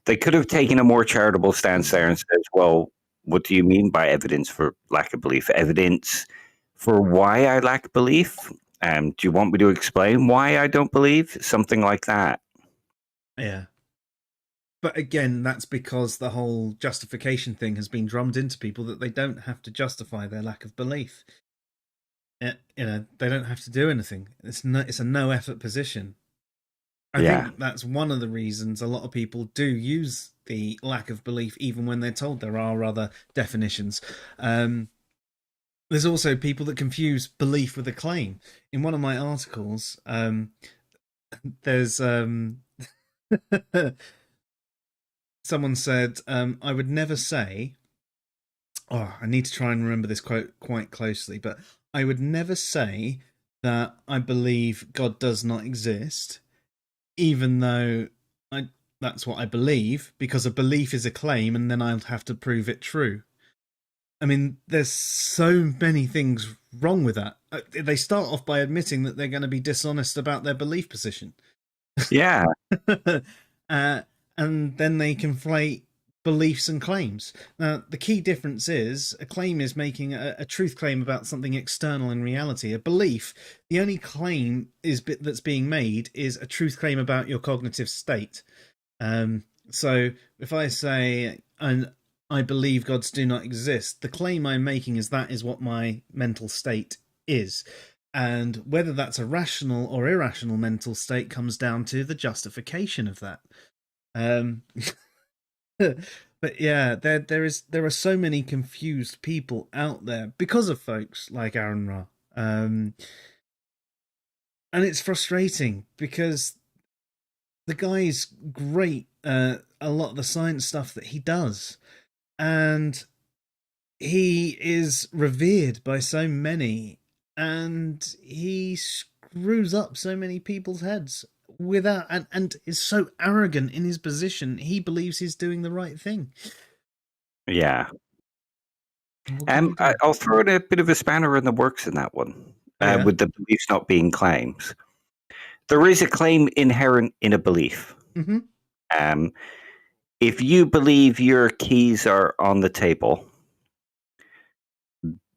They could have taken a more charitable stance there and says, well, what do you mean by evidence for lack of belief? Evidence for why I lack belief? Do you want me to explain why I don't believe? Something like that. Yeah. But again, that's because the whole justification thing has been drummed into people that they don't have to justify their lack of belief. They don't have to do anything. It's a no effort position. I think that's one of the reasons a lot of people do use the lack of belief, even when they're told there are other definitions. There's also people that confuse belief with a claim. In one of my articles, there's someone said, I would never say, oh, I need to try and remember this quote quite closely, but I would never say that I believe God does not exist, even though that's what I believe, because a belief is a claim and then I'll have to prove it true. I mean, there's so many things wrong with that. They start off by admitting that they're going to be dishonest about their belief position. Yeah. And then they conflate beliefs and claims. Now, the key difference is a claim is making a truth claim about something external in reality. A belief, the only claim that's being made is a truth claim about your cognitive state. So if I say, I believe gods do not exist, the claim I'm making is that is what my mental state is. And whether that's a rational or irrational mental state comes down to the justification of that. But yeah, there are so many confused people out there because of folks like Aaron Ra. And it's frustrating because the guy's great at a lot of the science stuff that he does. And he is revered by so many, and he screws up so many people's heads without and is so arrogant in his position. He believes he's doing the right thing. Yeah. What can you do? I'll throw in a bit of a spanner in the works in that one, Yeah. with the beliefs not being claims. There is a claim inherent in a belief. Mm-hmm. If you believe your keys are on the table,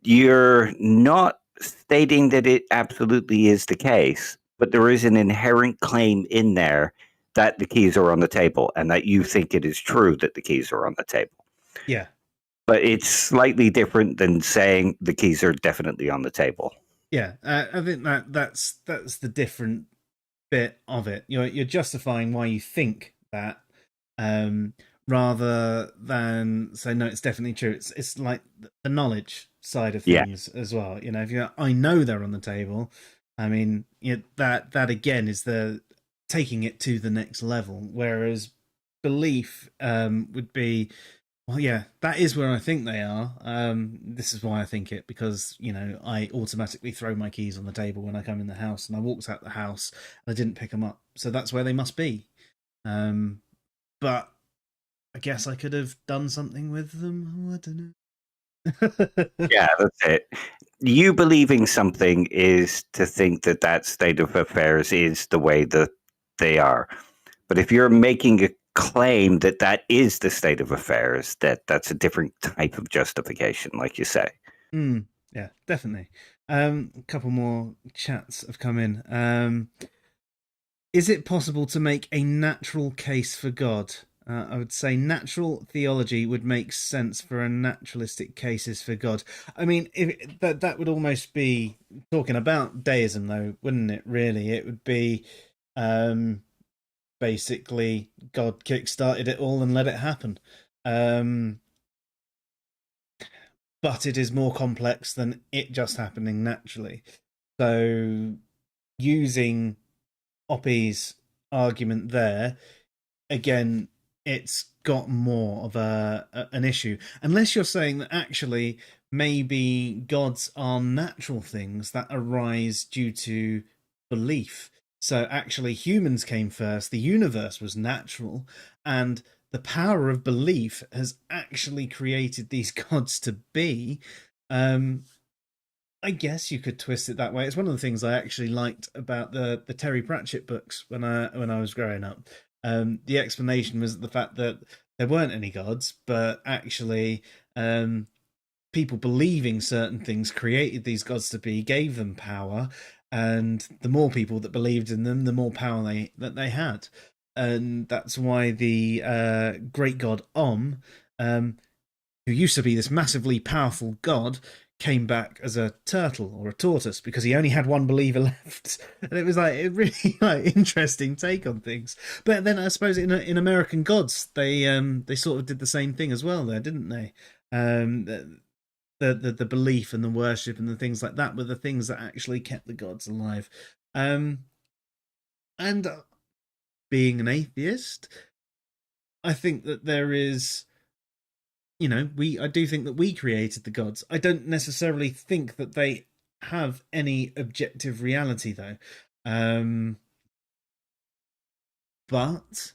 you're not stating that it absolutely is the case, but there is an inherent claim in there that the keys are on the table and that you think it is true that the keys are on the table. Yeah. But it's slightly different than saying the keys are definitely on the table. Yeah. I think that's the different bit of it. You're justifying why you think that, rather than say no, it's definitely true. It's like the knowledge side of things as well. If I know they're on the table, I mean, that again is the taking it to the next level. Whereas belief would be, well, yeah, that is where I think they are. This is why I think it, because I automatically throw my keys on the table when I come in the house, and I walked out the house and I didn't pick them up, so that's where they must be. But I guess I could have done something with them. Oh, I don't know. Yeah, that's it. You believing something is to think that that state of affairs is the way that they are. But if you're making a claim that that is the state of affairs, that's a different type of justification, like you say. Yeah, definitely. A couple more chats have come in. Is it possible to make a natural case for God? I would say natural theology would make sense for a naturalistic cases for God. I mean, that would almost be talking about deism, though, wouldn't it? Really, it would be basically God kickstarted it all and let it happen. But it is more complex than it just happening naturally. So, using Oppie's argument there, again, it's got more of an issue, unless you're saying that actually maybe gods are natural things that arise due to belief. So actually humans came first, the universe was natural, and the power of belief has actually created these gods to be. I guess you could twist it that way. It's one of the things I actually liked about the Terry Pratchett books when I was growing up. The explanation was the fact that there weren't any gods, but actually people believing certain things created these gods to be, gave them power, and the more people that believed in them, the more power they had. And that's why the great god who used to be this massively powerful god, came back as a turtle or a tortoise because he only had one believer left. And it was like a really interesting take on things. But then I suppose in American Gods they sort of did the same thing as well there, didn't they? The belief and the worship and the things like that were the things that actually kept the gods alive. And being an atheist, I think that there is, I do think that we created the gods. I don't necessarily think that they have any objective reality, though. But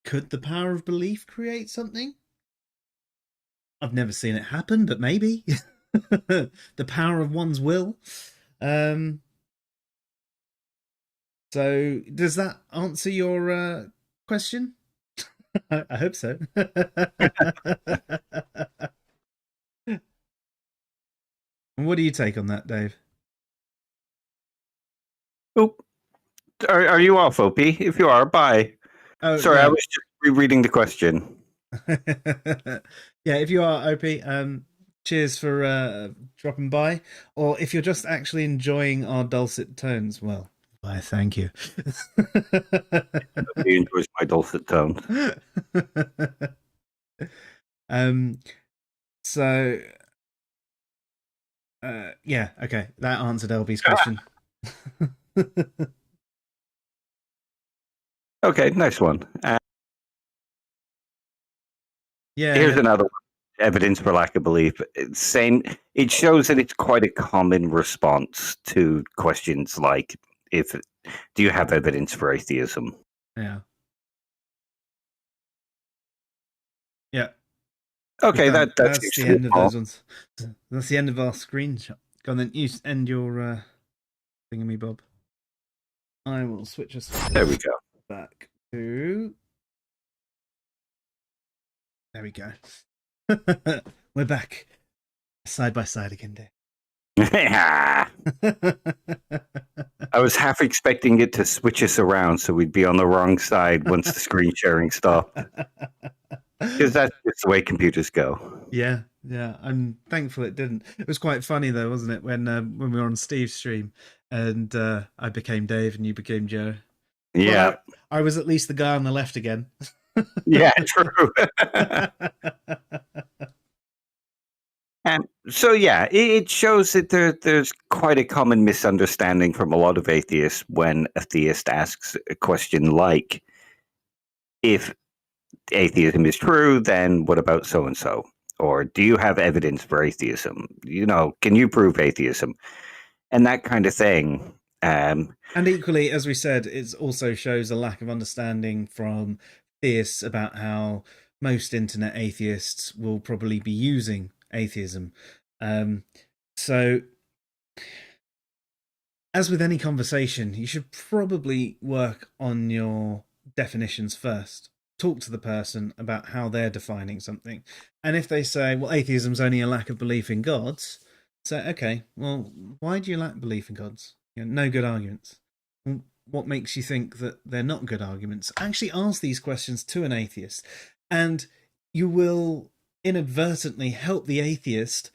could the power of belief create something? I've never seen it happen, but maybe. The power of one's will. So, does that answer your question? I hope so. What do you take on that, Dave? Oh, are you off, OP? If you are, bye. Oh, sorry, yeah. I was just rereading the question. Yeah, if you are OP, cheers for dropping by. Or if you're just actually enjoying our dulcet tones, well, why, thank you. He enjoys my dulcet tones. So, yeah, okay, that answered LB's question. Okay, nice one. Yeah. Here's another one. Evidence for lack of belief. It shows that it's quite a common response to questions like, do you have evidence for atheism? Yeah. Yeah. Okay, that's the end of those ones. That's the end of our screenshot. Go on then, you end your thingy, Bob. I will switch us. There we go. Back to. There we go. We're back side by side again, Dave. I was half expecting it to switch us around so we'd be on the wrong side once the screen sharing stopped. Because that's just the way computers go. Yeah. I'm thankful it didn't. It was quite funny though, wasn't it, when we were on Steve's stream and I became Dave and you became Joe. Yeah. Well, I was at least the guy on the left again. Yeah, true. And so, yeah, it shows that there's quite a common misunderstanding from a lot of atheists when a theist asks a question like, if atheism is true, then what about so-and-so? Or do you have evidence for atheism? Can you prove atheism? And that kind of thing. And equally, as we said, it also shows a lack of understanding from theists about how most internet atheists will probably be using atheism. So, as with any conversation, you should probably work on your definitions first. Talk to the person about how they're defining something. And if they say, well, atheism's only a lack of belief in gods, say, okay, well, why do you lack belief in gods? No good arguments. What makes you think that they're not good arguments? Actually ask these questions to an atheist, and you will inadvertently help the atheist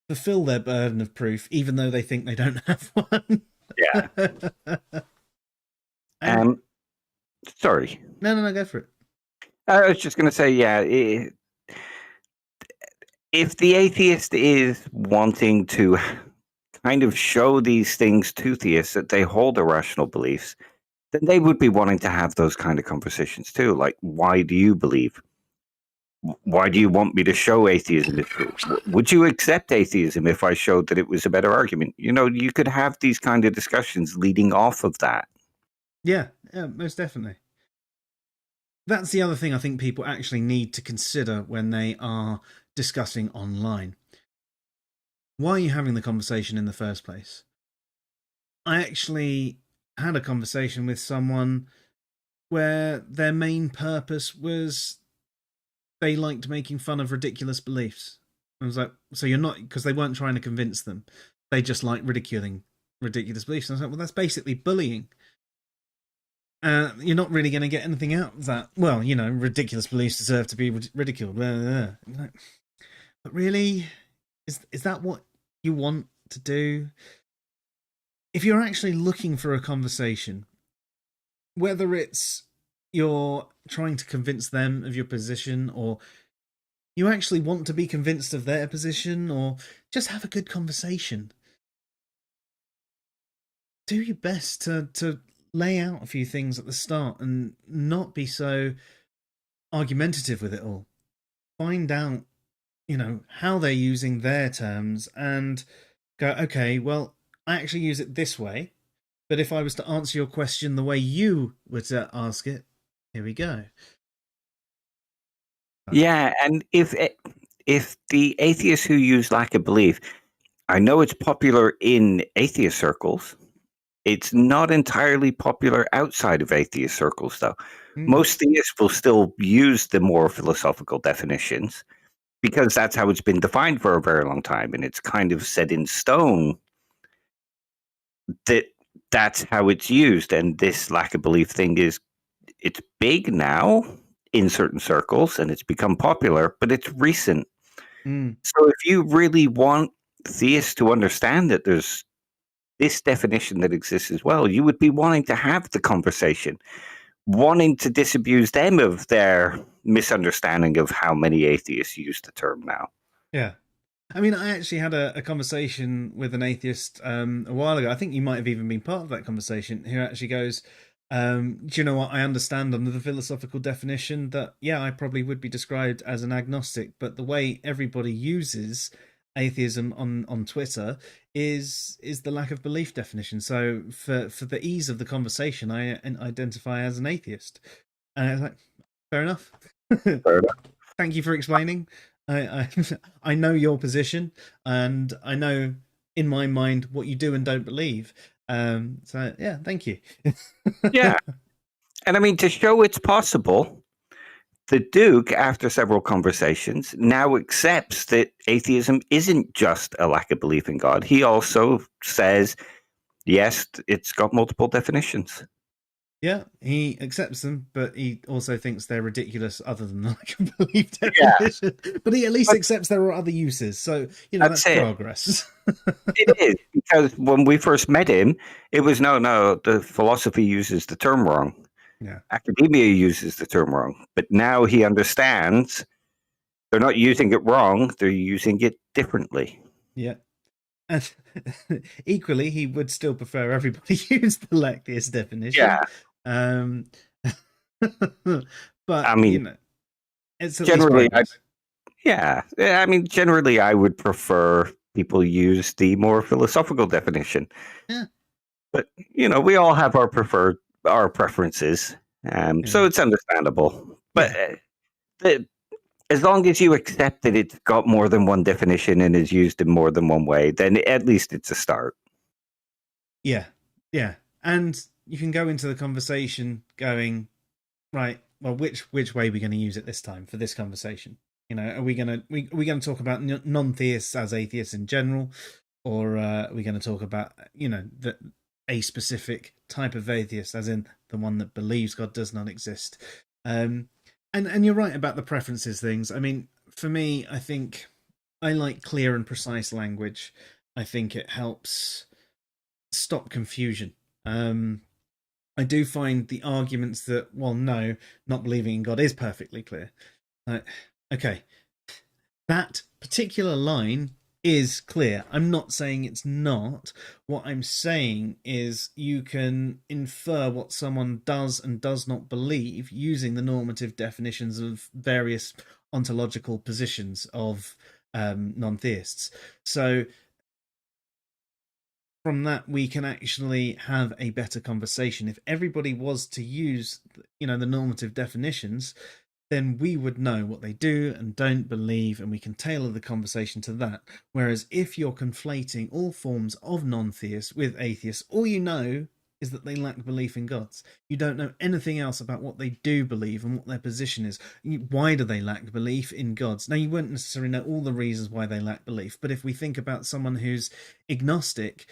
fulfill their burden of proof, even though they think they don't have one. Yeah. Sorry. No, go for it. I was just going to say, yeah, if the atheist is wanting to kind of show these things to theists that they hold irrational beliefs, then they would be wanting to have those kind of conversations too. Like, why do you believe? Why do you want me to show atheism is true? Would you accept atheism if I showed that it was a better argument? You could have these kind of discussions leading off of that. Yeah, most definitely. That's the other thing I think people actually need to consider when they are discussing online. Why are you having the conversation in the first place? I actually had a conversation with someone where their main purpose was they liked making fun of ridiculous beliefs. I was like, so you're not, because they weren't trying to convince them. They just like ridiculing ridiculous beliefs. And I was like, well, that's basically bullying. You're not really going to get anything out of that. Well, ridiculous beliefs deserve to be ridiculed. But really, is that what you want to do? If you're actually looking for a conversation, whether it's you're trying to convince them of your position, or you actually want to be convinced of their position, or just have a good conversation, do your best to lay out a few things at the start and not be so argumentative with it all. Find out, how they're using their terms and go, okay, well, I actually use it this way, but if I was to answer your question the way you were to ask it, here we go. Yeah, and if the atheists who use lack of belief, I know it's popular in atheist circles. It's not entirely popular outside of atheist circles, though. Most theists will still use the more philosophical definitions because that's how it's been defined for a very long time, and it's kind of set in stone that that's how it's used. And this lack of belief thing it's big now in certain circles, and it's become popular, but it's recent. So if you really want theists to understand that there's this definition that exists as well, you would be wanting to have the conversation, wanting to disabuse them of their misunderstanding of how many atheists use the term now. Yeah. I mean, I actually had a conversation with an atheist a while ago. I think you might have even been part of that conversation, who actually goes, do you know what? I understand under the philosophical definition that, yeah, I probably would be described as an agnostic, but the way everybody uses atheism on Twitter is the lack of belief definition. So for the ease of the conversation, I identify as an atheist. And I was like, fair enough. Fair enough. Thank you for explaining. I know your position, and I know in my mind what you do and don't believe. So yeah, thank you. Yeah. And I mean, to show it's possible, the Duke, after several conversations, now accepts that atheism isn't just a lack of belief in God. He also says, yes, it's got multiple definitions. Yeah, he accepts them, but he also thinks they're ridiculous other than the lack of belief definition. Yeah. But he at least accepts there are other uses. So, that's progress. It is, because when we first met him, it was, no, the philosophy uses the term wrong. Yeah. Academia uses the term wrong. But now he understands they're not using it wrong, they're using it differently. Yeah. And equally, he would still prefer everybody use the Lectius definition. Yeah. But I mean, it's generally, generally, I would prefer people use the more philosophical definition. Yeah. But we all have our preferences, so it's understandable. But as long as you accept that it's got more than one definition and is used in more than one way, then at least it's a start. Yeah, yeah, and you can go into the conversation going, right, well, which way are we going to use it this time for this conversation? Are we going to talk about non-theists as atheists in general, or are we going to talk about a specific type of atheist, as in the one that believes God does not exist? And you're right about the preferences things. I mean, for me, I think I like clear and precise language. I think it helps stop confusion. I do find the arguments that, well, no, not believing in God is perfectly clear. Okay, that particular line is clear. I'm not saying it's not. What I'm saying is you can infer what someone does and does not believe using the normative definitions of various ontological positions of non-theists. So from that, we can actually have a better conversation. If everybody was to use, the normative definitions, then we would know what they do and don't believe, and we can tailor the conversation to that. Whereas if you're conflating all forms of non-theists with atheists, all you know is that they lack belief in gods. You don't know anything else about what they do believe and what their position is. Why do they lack belief in gods? Now, you won't necessarily know all the reasons why they lack belief, but if we think about someone who's agnostic,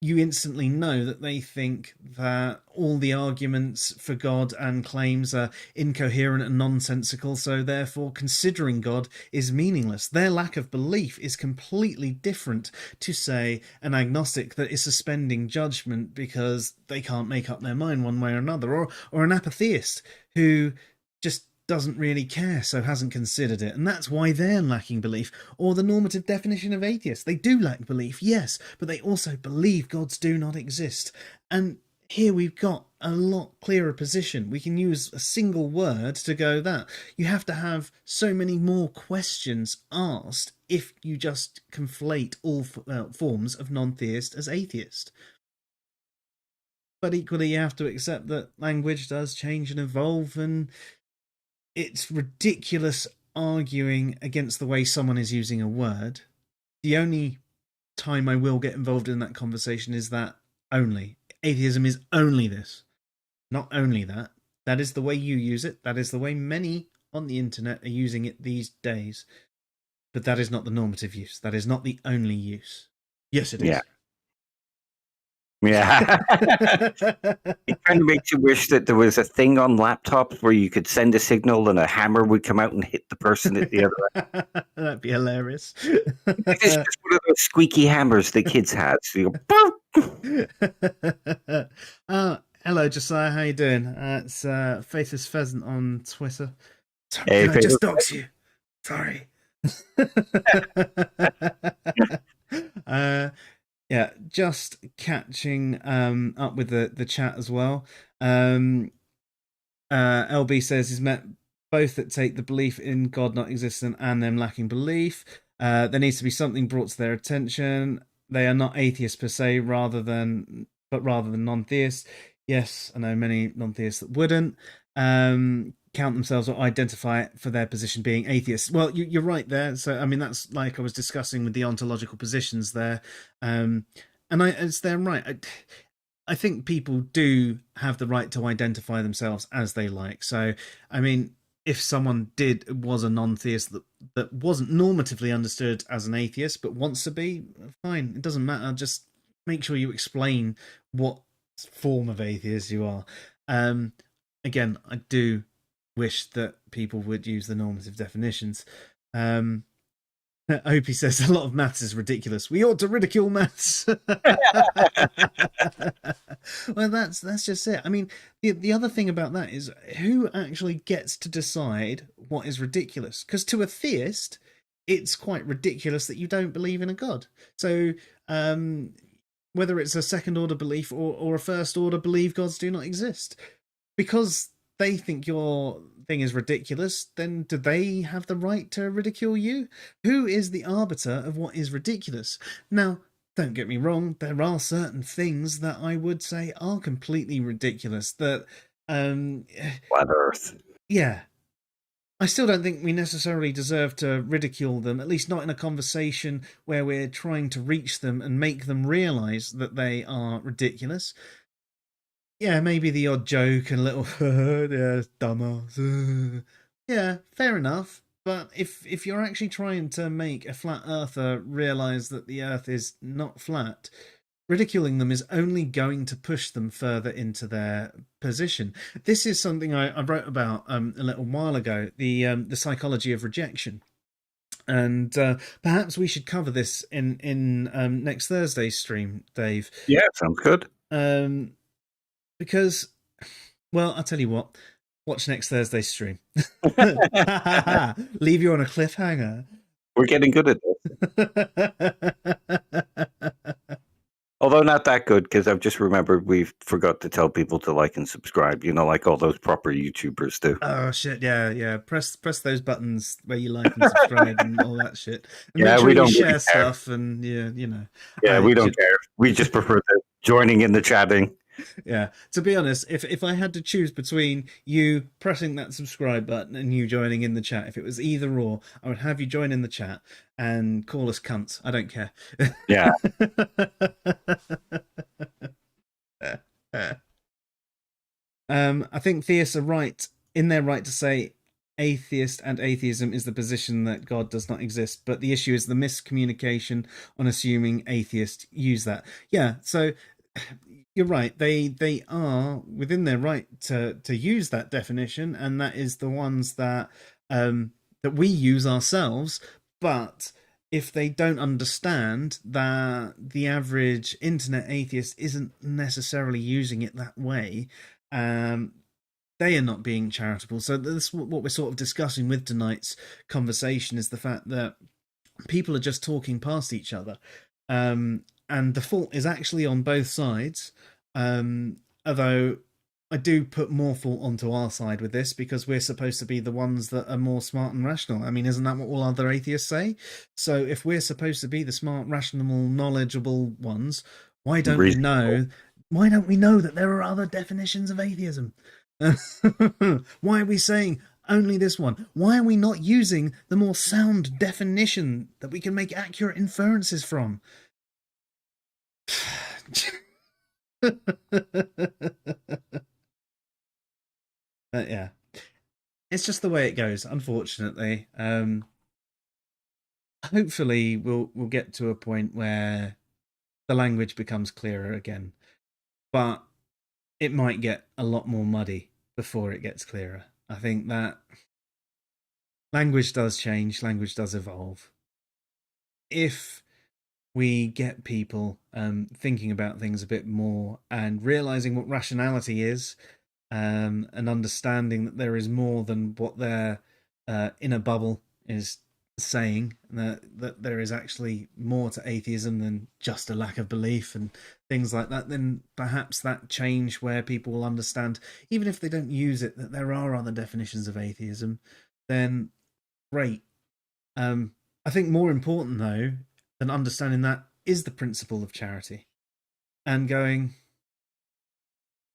you instantly know that they think that all the arguments for God and claims are incoherent and nonsensical, so therefore considering God is meaningless. Their lack of belief is completely different to, say, an agnostic that is suspending judgment because they can't make up their mind one way or another, or an atheist who just doesn't really care, so hasn't considered it, and that's why they're lacking belief. Or the normative definition of atheist. They do lack belief, yes, but they also believe gods do not exist. And here we've got a lot clearer position. We can use a single word to go that. You have to have so many more questions asked if you just conflate all forms of non-theist as atheist. But equally, you have to accept that language does change and evolve, and it's ridiculous arguing against the way someone is using a word. The only time I will get involved in that conversation is that only. Atheism is only this, not only that. That is the way you use it. That is the way many on the internet are using it these days. But that is not the normative use. That is not the only use. Yes, it is. Yeah. It kind of makes you wish that there was a thing on laptops where you could send a signal and a hammer would come out and hit the person at the other end. That'd be hilarious. It's just one of those squeaky hammers the kids had. So you go, hello, Josiah. How you doing? It's Faithless Pheasant on Twitter. Sorry, hey, I just doxed you. Sorry. Yeah, just catching up with the chat as well. LB says he's met both that take the belief in God not existent and them lacking belief. There needs to be something brought to their attention. They are not atheists per se, rather than non-theists. Yes, I know many non-theists that wouldn't count themselves or identify for their position being atheists. Well, you're right there. So, I mean, that's like I was discussing with the ontological positions there. And it's their right. I think people do have the right to identify themselves as they like. So, I mean, if someone was a non-theist that wasn't normatively understood as an atheist, but wants to be, fine. It doesn't matter. Just make sure you explain what form of atheist you are. Again, I do wish that people would use the normative definitions. Opie says a lot of maths is ridiculous. We ought to ridicule maths. Well, that's just it. I mean, the other thing about that is who actually gets to decide what is ridiculous? Because to a theist, it's quite ridiculous that you don't believe in a god. So whether it's a second order belief or a first order believe gods do not exist, because they think your thing is ridiculous, then do they have the right to ridicule you? Who is the arbiter of what is ridiculous? Now, don't get me wrong, there are certain things that I would say are completely ridiculous. That Flat Earth. Yeah. I still don't think we necessarily deserve to ridicule them, at least not in a conversation where we're trying to reach them and make them realise that they are ridiculous. Yeah, maybe the odd joke and a little, yeah, dumbass. Yeah, fair enough. But if you're actually trying to make a flat earther realise that the earth is not flat, ridiculing them is only going to push them further into their position. This is something I wrote about a little while ago, the Psychology of Rejection. And perhaps we should cover this in next Thursday's stream, Dave. Yeah, sounds good. Because, well, I'll tell you what. Watch next Thursday's stream. Leave you on a cliffhanger. We're getting good at this. Although not that good because I've just remembered we forgot to tell people to like and subscribe. Like all those proper YouTubers do. Oh shit! Yeah. Press those buttons where you like and subscribe and all that shit, and make Yeah, sure we you don't really share care. stuff. And Yeah, I we don't should. care. We just prefer the joining in the chatting. Yeah, to be honest, if I had to choose between you pressing that subscribe button and you joining in the chat, if it was either or, I would have you join in the chat and call us cunts. I don't care. Yeah. I think theists are right in their right to say atheist and atheism is the position that God does not exist, but the issue is the miscommunication on assuming atheists use that. Yeah, so you're right. They are within their right to use that definition, and that is the ones that that we use ourselves. But if they don't understand that the average internet atheist isn't necessarily using it that way, they are not being charitable. So that's what we're sort of discussing with tonight's conversation, is the fact that people are just talking past each other. And the fault is actually on both sides. Although I do put more fault onto our side with this, because we're supposed to be the ones that are more smart and rational. I mean, isn't that what all other atheists say? So if we're supposed to be the smart, rational, knowledgeable ones, why don't we know? Why don't we know that there are other definitions of atheism? Why are we saying only this one? Why are we not using the more sound definition that we can make accurate inferences from? Yeah, it's just the way it goes, unfortunately. Hopefully we'll get to a point where the language becomes clearer again, but it might get a lot more muddy before it gets clearer. I think that language does change, language does evolve. If we get people thinking about things a bit more and realizing what rationality is, and understanding that there is more than what their inner bubble is saying, that there is actually more to atheism than just a lack of belief and things like that, then perhaps that change where people will understand, even if they don't use it, that there are other definitions of atheism, then great. I think more important, though, than understanding that is the principle of charity, and going,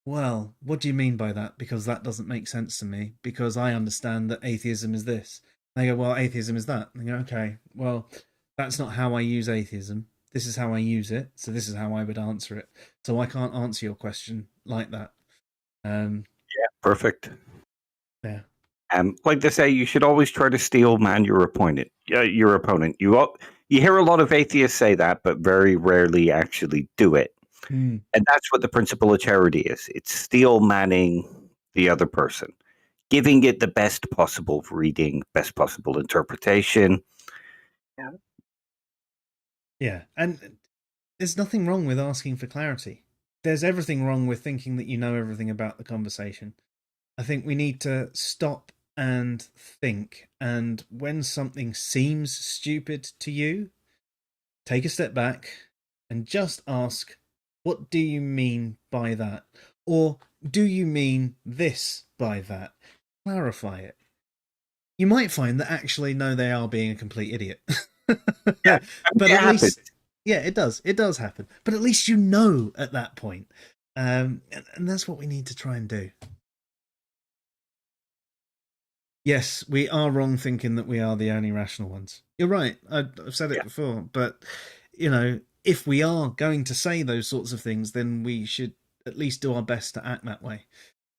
well, what do you mean by that? Because that doesn't make sense to me, because I understand that atheism is this. And they go, well, atheism is that. And they go, okay, well, that's not how I use atheism. This is how I use it. So this is how I would answer it. So I can't answer your question like that. Yeah, perfect. Yeah. Like they say, you should always try to steel man your opponent. You hear a lot of atheists say that, but very rarely actually do it. And that's what the principle of charity is. It's steel manning the other person, giving it the best possible reading, best possible interpretation. Yeah. And there's nothing wrong with asking for clarity. There's everything wrong with thinking that you know everything about the conversation. I think we need to stop and think. And when something seems stupid to you, take a step back and just ask, what do you mean by that? Or do you mean this by that? Clarify it. You might find that actually, no, they are being a complete idiot. Yeah, but at least, yeah, it does. It does happen. But at least you know at that point. And that's what we need to try and do. Yes, we are wrong thinking that we are the only rational ones. You're right. I've said it before. But, if we are going to say those sorts of things, then we should at least do our best to act that way.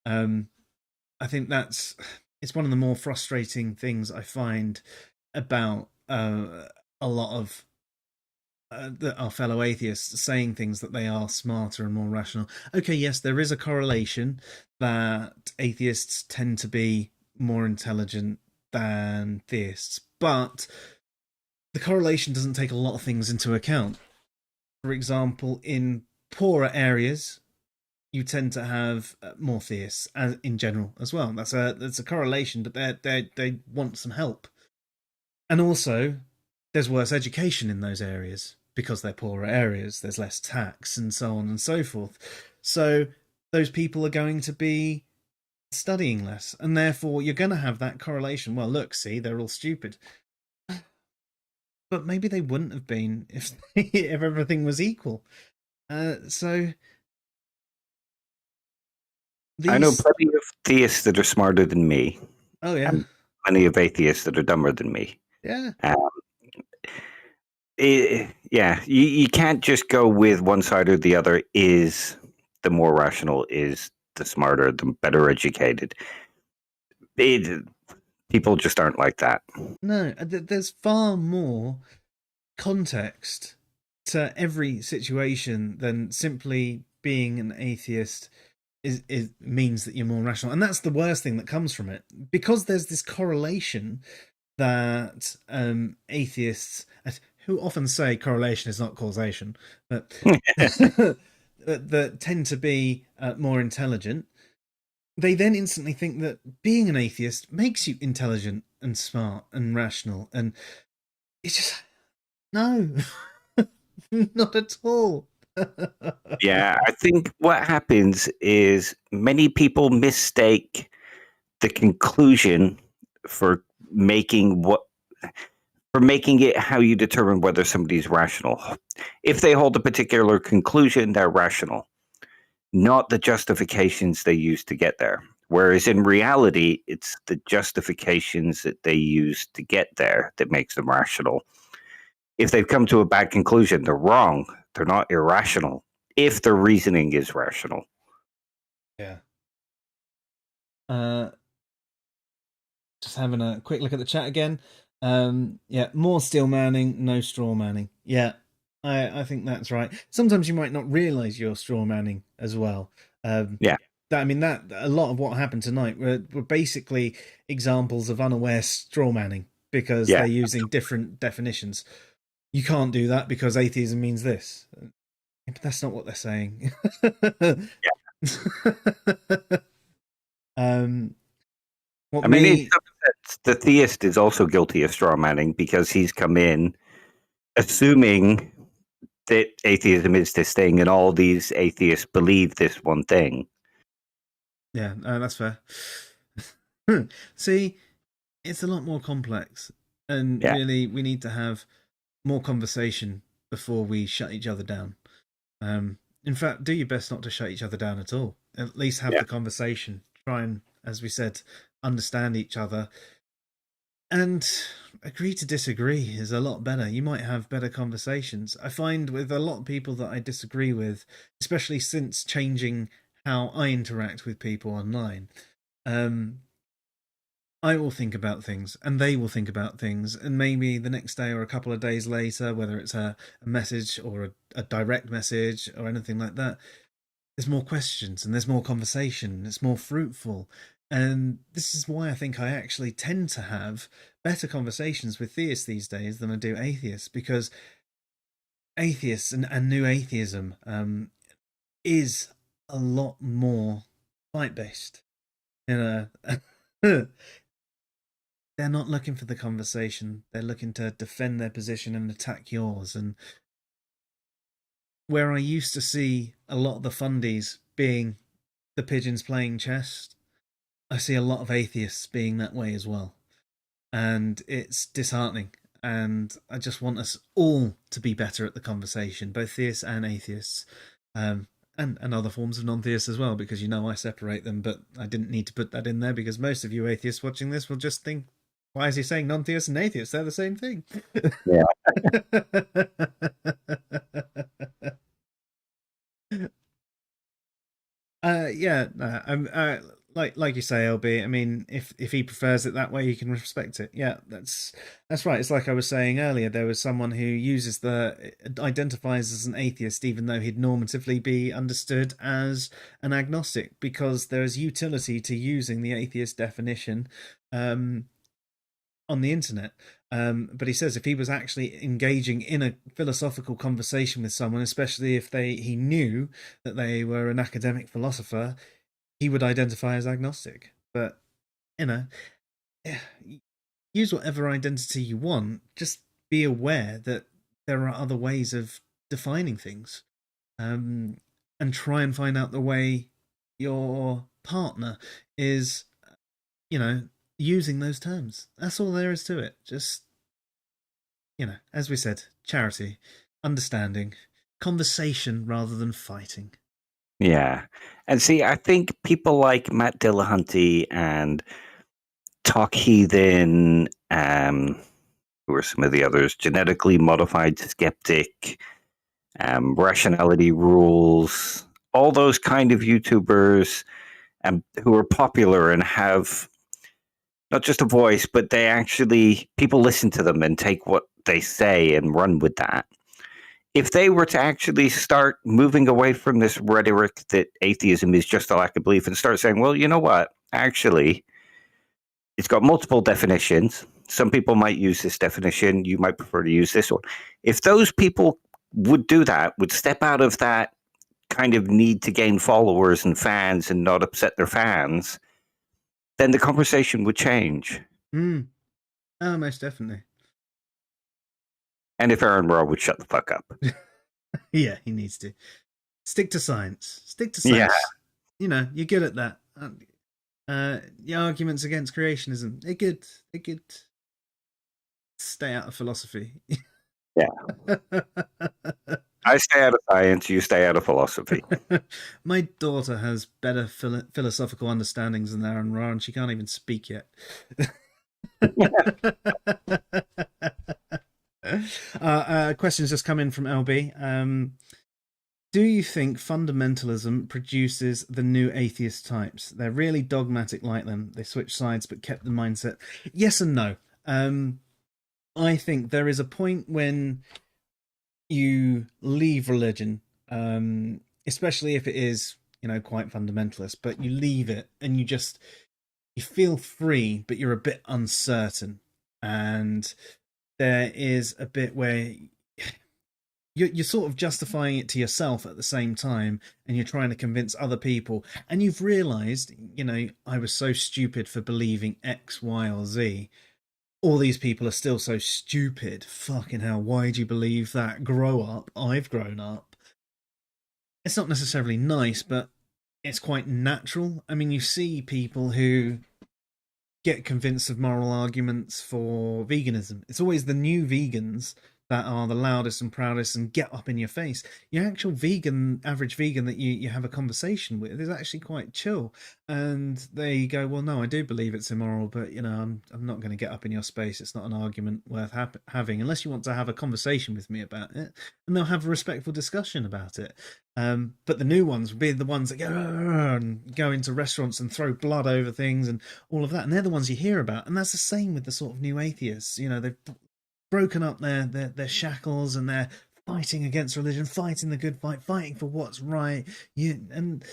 I think it's one of the more frustrating things I find about a lot of our fellow atheists saying things that they are smarter and more rational. Okay, yes, there is a correlation that atheists tend to be more intelligent than theists, but the correlation doesn't take a lot of things into account. For example, in poorer areas, you tend to have more theists in general as well. That's a correlation, but they want some help. And also, there's worse education in those areas. because they're poorer areas, there's less tax and so on and so forth. So those people are going to be studying less, and therefore you're going to have that correlation. Well, look, see, they're all stupid. But maybe they wouldn't have been if if everything was equal. So I know these, plenty of theists that are smarter than me, oh yeah, and plenty of atheists that are dumber than me. yeah, Um, yeah, you can't just go with one side or the other. Is the more rational, is the smarter, the better educated. It, people just aren't like that. no, there's far more context to every situation than simply being an atheist is means that you're more rational. And that's the worst thing that comes from it, because there's this correlation that atheists, who often say correlation is not causation, but that tend to be more intelligent, they then instantly think that being an atheist makes you intelligent and smart and rational. And it's just, no, not at all. Yeah, I think what happens is many people mistake the conclusion for making what for making it how you determine whether somebody's rational. If they hold a particular conclusion, they're rational, not the justifications they use to get there. Whereas in reality, it's the justifications that they use to get there that makes them rational. If they've come to a bad conclusion, they're wrong. They're not irrational if their reasoning is rational. Yeah. Just having a quick look at the chat again. Yeah, more steel manning, no straw manning. Yeah, I think that's right. Sometimes you might not realize you're straw manning as well. Yeah. That a lot of what happened tonight were basically examples of unaware straw manning, because Yeah. they're using different definitions. You can't do that because atheism means this. But that's not what they're saying. What I mean, in some sense, the theist is also guilty of straw manning because he's come in assuming that atheism is this thing and all these atheists believe this one thing. Yeah, that's fair. See, it's a lot more complex, and Yeah. really, we need to have more conversation before we shut each other down. In fact, do your best not to shut each other down at all. At least have Yeah. the conversation. Try and, as we said, understand each other. And agree to disagree is a lot better. You might have better conversations. I find with a lot of people that I disagree with, especially since changing how I interact with people online, I will think about things and they will think about things. And maybe the next day or a couple of days later, whether it's a message or a direct message or anything like that, there's more questions and there's more conversation. It's more fruitful. And this is why I think I actually tend to have better conversations with theists these days than I do atheists, because atheists and new atheism is a lot more fight based. You know, they're not looking for the conversation. They're looking to defend their position and attack yours. And where I used to see a lot of the fundies being the pigeons playing chess, I see a lot of atheists being that way as well. And it's disheartening. And I just want us all to be better at the conversation, both theists and atheists, and other forms of non-theists as well, because I separate them, but I didn't need to put that in there because most of you atheists watching this will just think, why is he saying non-theists and atheists? They're the same thing. Yeah. Like you say, LB. I mean, if he prefers it that way, you can respect it. Yeah, that's right. It's like I was saying earlier. There was someone who identifies as an atheist, even though he'd normatively be understood as an agnostic, because there is utility to using the atheist definition on the internet. But he says if he was actually engaging in a philosophical conversation with someone, especially if he knew that they were an academic philosopher, he would identify as agnostic. But use whatever identity you want. Just be aware that there are other ways of defining things, um, and try and find out the way your partner is, using those terms. That's all there is to it. Just, as we said, charity, understanding, conversation rather than fighting. Yeah. And see, I think people like Matt Dillahunty and Talk Heathen, who are some of the others, Genetically Modified Skeptic, Rationality Rules, all those kind of YouTubers who are popular and have not just a voice, but they actually, people listen to them and take what they say and run with that. If they were to actually start moving away from this rhetoric that atheism is just a lack of belief and start saying, well, you know what? Actually, it's got multiple definitions. Some people might use this definition. You might prefer to use this one. If those people would do that, would step out of that kind of need to gain followers and fans and not upset their fans, then the conversation would change. Oh, most definitely. And if Aaron Rowe would shut the fuck up. Yeah, he needs to. Stick to science. Stick to science. Yeah. You're good at that. The arguments against creationism, they're good. They're good. Stay out of philosophy. Yeah. I stay out of science, you stay out of philosophy. My daughter has better philosophical understandings than Aaron Rowe, and she can't even speak yet. Questions just come in from LB. Do you think fundamentalism produces the new atheist types? They're really dogmatic like them. They switch sides but kept the mindset. Yes and no. I think there is a point when you leave religion, especially if it is, quite fundamentalist, but you leave it and you feel free, but you're a bit uncertain. And there is a bit where you're sort of justifying it to yourself at the same time, and you're trying to convince other people. And you've realized, I was so stupid for believing X, Y, or Z. All these people are still so stupid. Fucking hell, why do you believe that? Grow up. I've grown up. It's not necessarily nice, but it's quite natural. I mean, you see people who get convinced of moral arguments for veganism. It's always the new vegans that are the loudest and proudest and get up in your face. Your actual average vegan that you have a conversation with is actually quite chill. And they go, well, no, I do believe it's immoral, but, I'm not going to get up in your space. It's not an argument worth having unless you want to have a conversation with me about it. And they'll have a respectful discussion about it. But the new ones will be the ones that go into restaurants and throw blood over things and all of that. And they're the ones you hear about. And that's the same with the sort of new atheists. They've broken up their shackles and they're fighting against religion, fighting the good fight, fighting for what's right. And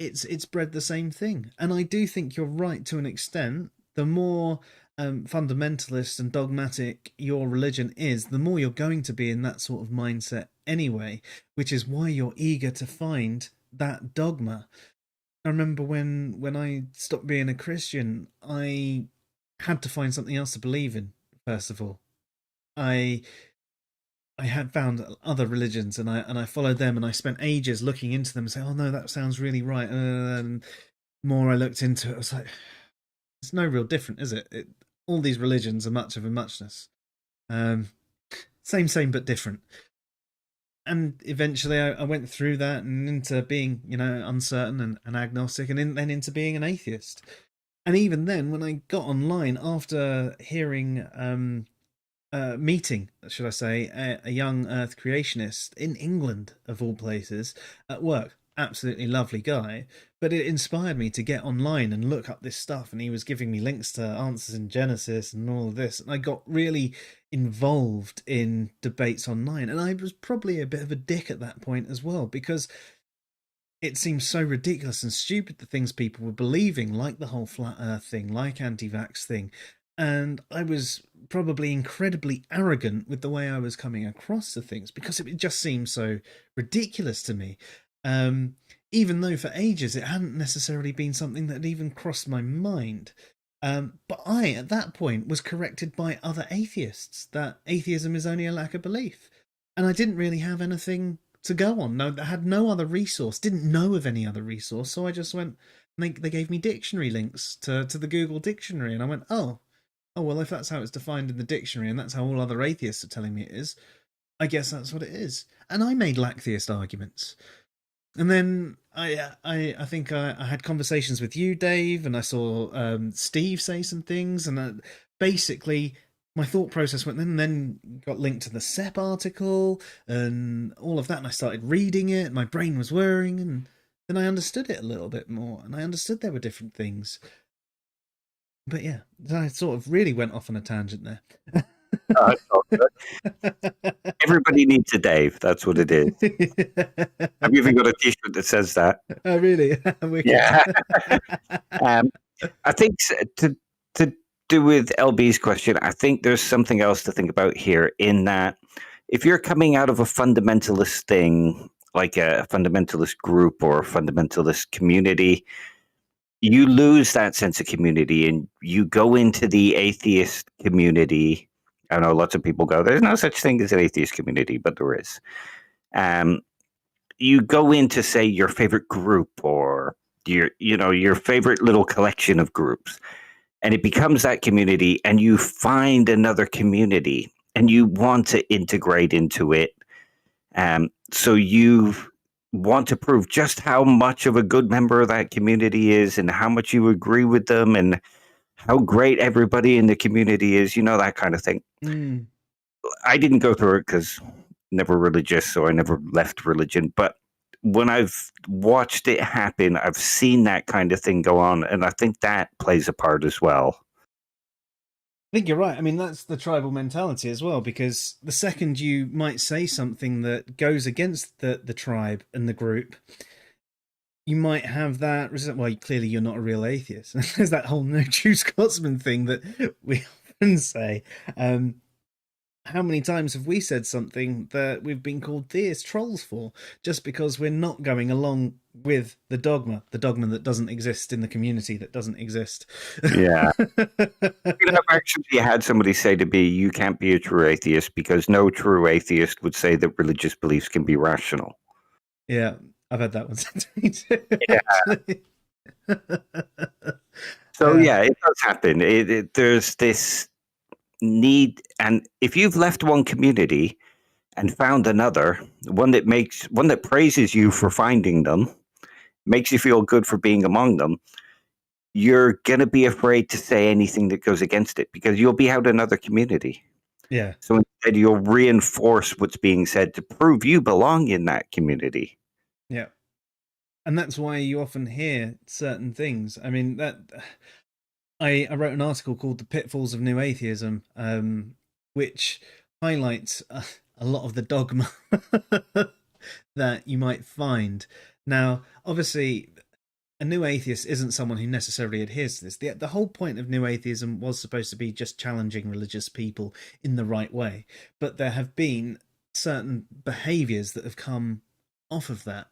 it's bred the same thing. And I do think you're right to an extent. The more fundamentalist and dogmatic your religion is, the more you're going to be in that sort of mindset anyway, which is why you're eager to find that dogma. I remember when I stopped being a Christian, I had to find something else to believe in. First of all, I had found other religions and I followed them, and I spent ages looking into them and saying, oh no, that sounds really right. And the more I looked into it, I was like, it's no real different, is it? All these religions are much of a muchness. Same, but different. And eventually I went through that and into being, uncertain and agnostic, and then into being an atheist. And even then, when I got online after hearing, meeting, should I say, a young Earth creationist in England, of all places, at work, absolutely lovely guy, but it inspired me to get online and look up this stuff, and he was giving me links to answers in Genesis and all of this, and I got really involved in debates online, and I was probably a bit of a dick at that point as well, because it seems so ridiculous and stupid, the things people were believing, like the whole flat earth thing, like anti-vax thing. And I was probably incredibly arrogant with the way I was coming across to things, because it just seemed so ridiculous to me. Even though for ages it hadn't necessarily been something that had even crossed my mind. But I, at that point, was corrected by other atheists that atheism is only a lack of belief. And I didn't really have anything to go on. No, I had no other resource, didn't know of any other resource. So I just went, they gave me dictionary links to the Google dictionary. And I went, oh, well, if that's how it's defined in the dictionary and that's how all other atheists are telling me it is, I guess that's what it is. And I made lacktheist arguments. And then I think I had conversations with you, Dave, and I saw Steve say some things, and basically my thought process went then got linked to the SEP article and all of that, and I started reading it. My brain was whirring, and then I understood it a little bit more, and I understood there were different things. But yeah, I sort of really went off on a tangent there. Everybody needs a Dave. That's what it is. I've even got a T-shirt that says that. Oh, really? Yeah. I think to do with LB's question, I think there's something else to think about here, in that if you're coming out of a fundamentalist thing, like a fundamentalist group or a fundamentalist community, you lose that sense of community and you go into the atheist community. I know lots of people go, there's no such thing as an atheist community, but there is. You go into, say, your favorite group or your favorite little collection of groups, and it becomes that community, and you find another community and you want to integrate into it. So you want to prove just how much of a good member of that community is and how much you agree with them and how great everybody in the community is, that kind of thing. I didn't go through it because never religious, so I never left religion. But when I've watched it happen, I've seen that kind of thing go on, and I think that plays a part as well. I think you're right. I mean, that's the tribal mentality as well, because the second you might say something that goes against the tribe and the group, you might have that result. Well, clearly you're not a real atheist. There's that whole no true Scotsman thing that we often say. How many times have we said something that we've been called theist trolls for, just because we're not going along with the dogma that doesn't exist in the community that doesn't exist? Yeah. I've actually had somebody say to me, you can't be a true atheist because no true atheist would say that religious beliefs can be rational. Yeah, I've had that one said to me too. Yeah. So yeah, it does happen. There's this need, and if you've left one community and found another, one that praises you for finding them, makes you feel good for being among them, you're gonna be afraid to say anything that goes against it because you'll be out in another community. Yeah. So instead, you'll reinforce what's being said to prove you belong in that community. Yeah. And that's why you often hear certain things. I mean, I wrote an article called The Pitfalls of New Atheism, which highlights a lot of the dogma that you might find. Now, obviously, a new atheist isn't someone who necessarily adheres to this. The whole point of new atheism was supposed to be just challenging religious people in the right way. But there have been certain behaviors that have come off of that.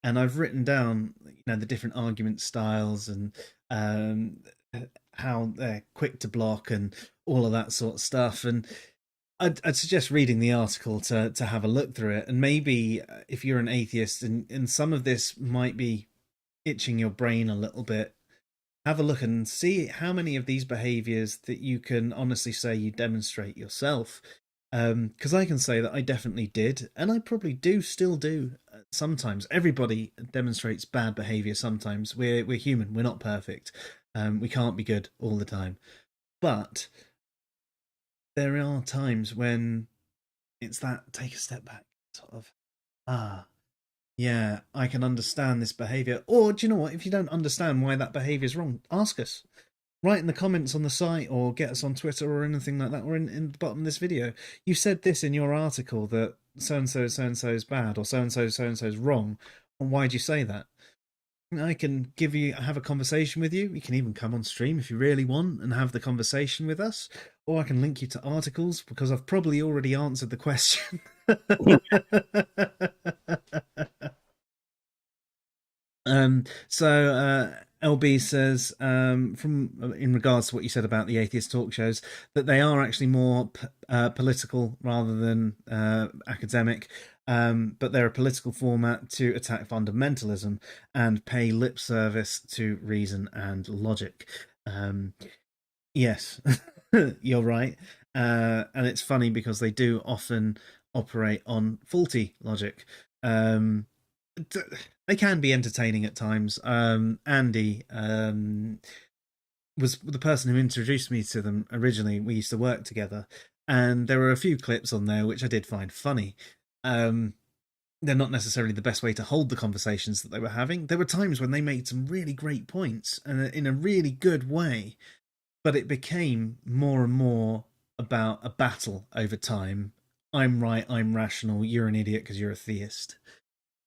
And I've written down, the different argument styles and how they're quick to block and all of that sort of stuff. And I'd suggest reading the article to have a look through it. And maybe if you're an atheist and some of this might be itching your brain a little bit, have a look and see how many of these behaviors that you can honestly say you demonstrate yourself. Because I can say that I definitely did, and I probably still do sometimes. Everybody demonstrates bad behavior sometimes. We're human. We're not perfect. We can't be good all the time. But there are times when it's that take a step back, sort of, yeah, I can understand this behavior. Or do you know what? If you don't understand why that behavior is wrong, ask us. Write in the comments on the site or get us on Twitter or anything like that, or in the bottom of this video. You said this in your article that so-and-so is bad, or so-and-so is wrong. And why'd you say that? I can have a conversation with you. You can even come on stream if you really want and have the conversation with us. Or I can link you to articles because I've probably already answered the question. LB says, from in regards to what you said about the atheist talk shows, that they are actually more political rather than academic, but they're a political format to attack fundamentalism and pay lip service to reason and logic. Yes, you're right. And it's funny because they do often operate on faulty logic. They can be entertaining at times. Andy was the person who introduced me to them originally. We used to work together, and there were a few clips on there which I did find funny. They're not necessarily the best way to hold the conversations that they were having. There were times when they made some really great points and in a really good way, but it became more and more about a battle over time. I'm right, I'm rational, you're an idiot because you're a theist.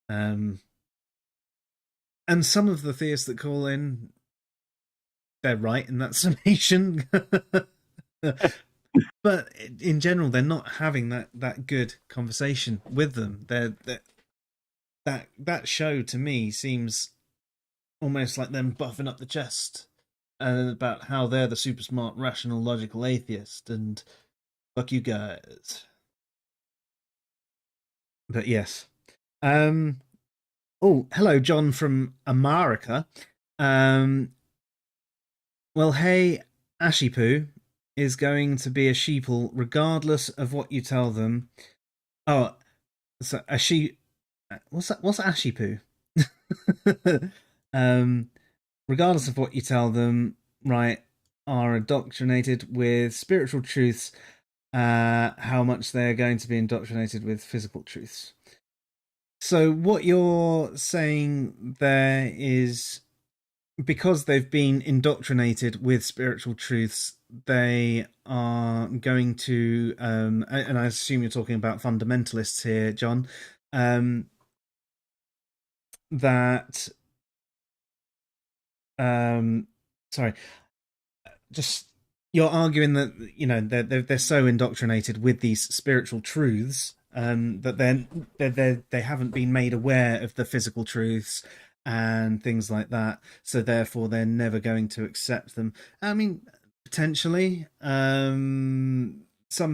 And some of the theists that call in, they're right in that summation. But in general, they're not having that good conversation with them. That show to me seems almost like them buffing up the chest about how they're the super smart, rational, logical atheist, and fuck you guys. But yes. Oh, hello, John from America. Well, hey, Ashipoo is going to be a sheeple regardless of what you tell them. Oh, so a sheep. What's that? What's Ashipoo? Regardless of what you tell them, right, are indoctrinated with spiritual truths. How much they're going to be indoctrinated with physical truths. So what you're saying there is, because they've been indoctrinated with spiritual truths, they are going to, and I assume you're talking about fundamentalists here, John, that, sorry, just you're arguing that, you know, they're so indoctrinated with these spiritual truths that they haven't been made aware of the physical truths and things like that, so therefore they're never going to accept them. I mean, potentially, some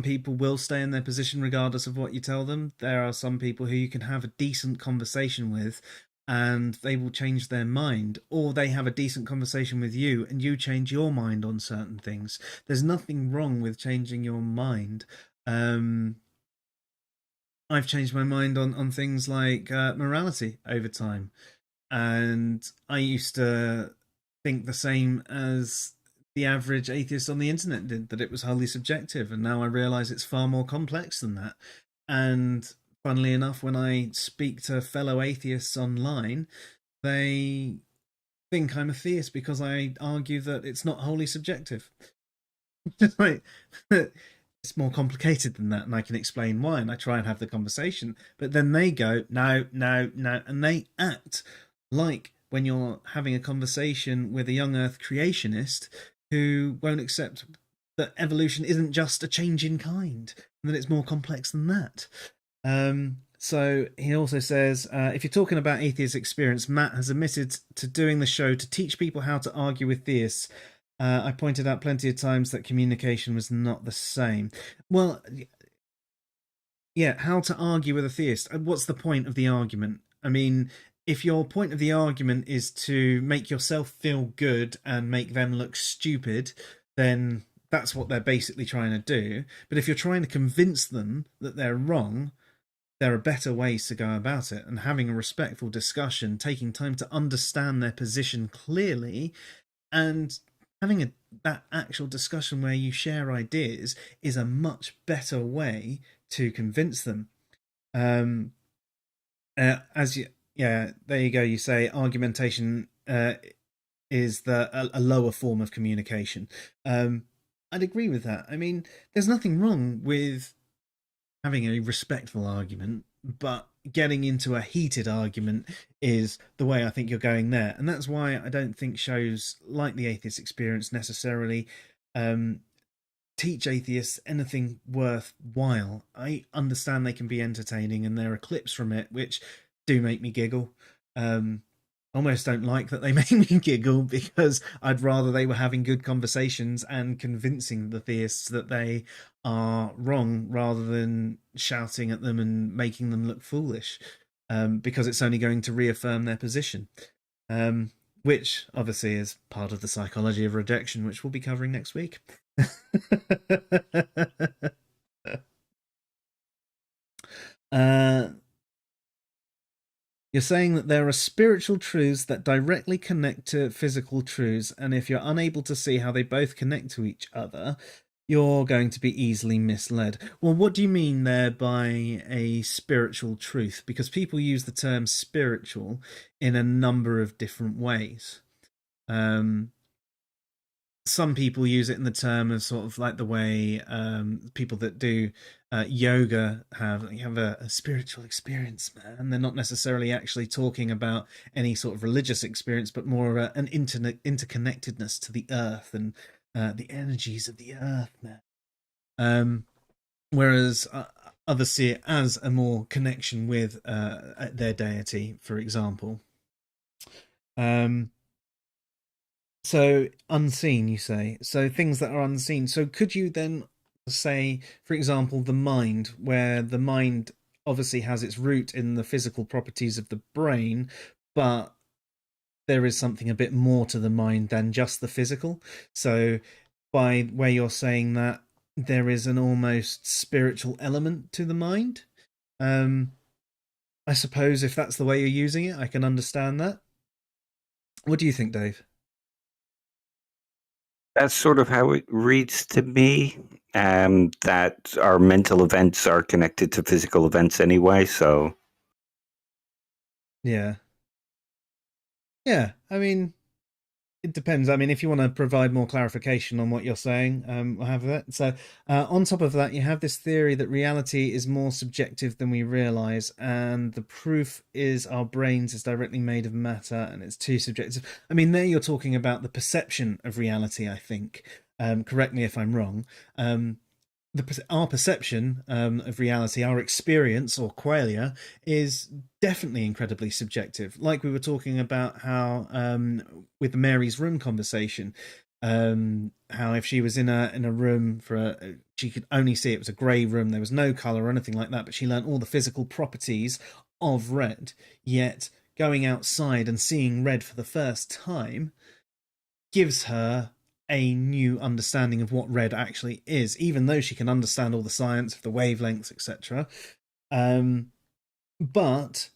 people will stay in their position regardless of what you tell them. There are some people who you can have a decent conversation with and they will change their mind, or they have a decent conversation with you and you change your mind on certain things. There's nothing wrong with changing your mind. I've changed my mind on things like morality over time, and I used to think the same as the average atheist on the internet did, that it was wholly subjective, and now I realize it's far more complex than that. And funnily enough, when I speak to fellow atheists online, they think I'm a theist because I argue that it's not wholly subjective. Just like, it's more complicated than that, and I can explain why, and I try and have the conversation, but then they go, no, no, no, and they act like when you're having a conversation with a young earth creationist who won't accept that evolution isn't just a change in kind, and that it's more complex than that. So he also says, if you're talking about atheist experience, Matt has admitted to doing the show to teach people how to argue with theists. I pointed out plenty of times that communication was not the same. Well, yeah, how to argue with a theist. What's the point of the argument? I mean, if your point of the argument is to make yourself feel good and make them look stupid, then that's what they're basically trying to do. But if you're trying to convince them that they're wrong, there are better ways to go about it. And having a respectful discussion, taking time to understand their position clearly, and having that actual discussion where you share ideas is a much better way to convince them. Yeah, there you go. You say argumentation is a lower form of communication. I'd agree with that. I mean, there's nothing wrong with having a respectful argument, but getting into a heated argument is the way I think you're going there. And that's why I don't think shows like The Atheist Experience necessarily teach atheists anything worthwhile. I understand they can be entertaining, and there are clips from it which do make me giggle. almost don't like that they make me giggle, because I'd rather they were having good conversations and convincing the theists that they are wrong, rather than shouting at them and making them look foolish, because it's only going to reaffirm their position, which obviously is part of the psychology of rejection, which we'll be covering next week. uh, You're saying that there are spiritual truths that directly connect to physical truths, and if you're unable to see how they both connect to each other, you're going to be easily misled. Well, what do you mean there by a spiritual truth? Because people use the term spiritual in a number of different ways. Some people use it in the term of sort of like the way people that do yoga have a spiritual experience, man. They're not necessarily actually talking about any sort of religious experience, but more of an interconnectedness to the earth and the energies of the earth, man. Whereas others see it as a more connection with their deity, for example. So unseen, you say. So things that are unseen. So could you then say, for example, the mind, where the mind obviously has its root in the physical properties of the brain, but there is something a bit more to the mind than just the physical. So by where you're saying that there is an almost spiritual element to the mind, I suppose if that's the way you're using it, I can understand that. What do you think, Dave? That's sort of how it reads to me. That our mental events are connected to physical events anyway. So Yeah. Yeah, I mean, it depends. I mean, if you want to provide more clarification on what you're saying, we'll have that. So, on top of that, you have this theory that reality is more subjective than we realize, and the proof is our brains is directly made of matter, and it's too subjective. I mean, there you're talking about the perception of reality, I think. Correct me if I'm wrong. Our perception of reality, our experience or qualia, is definitely incredibly subjective. Like we were talking about how with the Mary's room conversation, how if she was in a room she could only see it was a grey room, there was no colour or anything like that, but she learned all the physical properties of red. Yet going outside and seeing red for the first time gives her a new understanding of what red actually is, even though she can understand all the science of the wavelengths, etc. But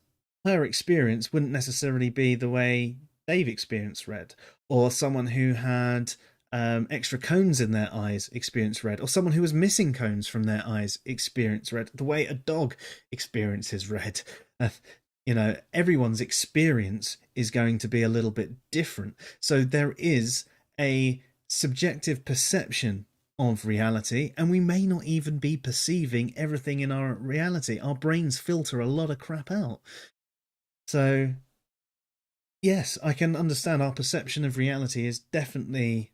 her experience wouldn't necessarily be the way they've experienced red, or someone who had extra cones in their eyes experienced red, or someone who was missing cones from their eyes experienced red, the way a dog experiences red. Everyone's experience is going to be a little bit different. So there is a subjective perception of reality, and we may not even be perceiving everything in our reality. Our brains filter a lot of crap out. So yes, I can understand our perception of reality is definitely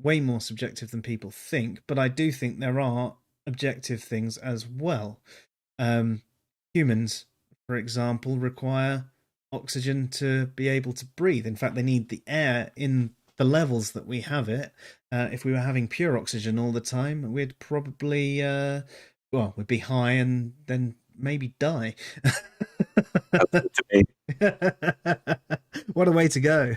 way more subjective than people think, but I do think there are objective things as well. Humans, for example, require oxygen to be able to breathe. In fact, they need the air in the levels that we have it. If we were having pure oxygen all the time, we'd probably, we'd be high and then maybe die. What a way to go.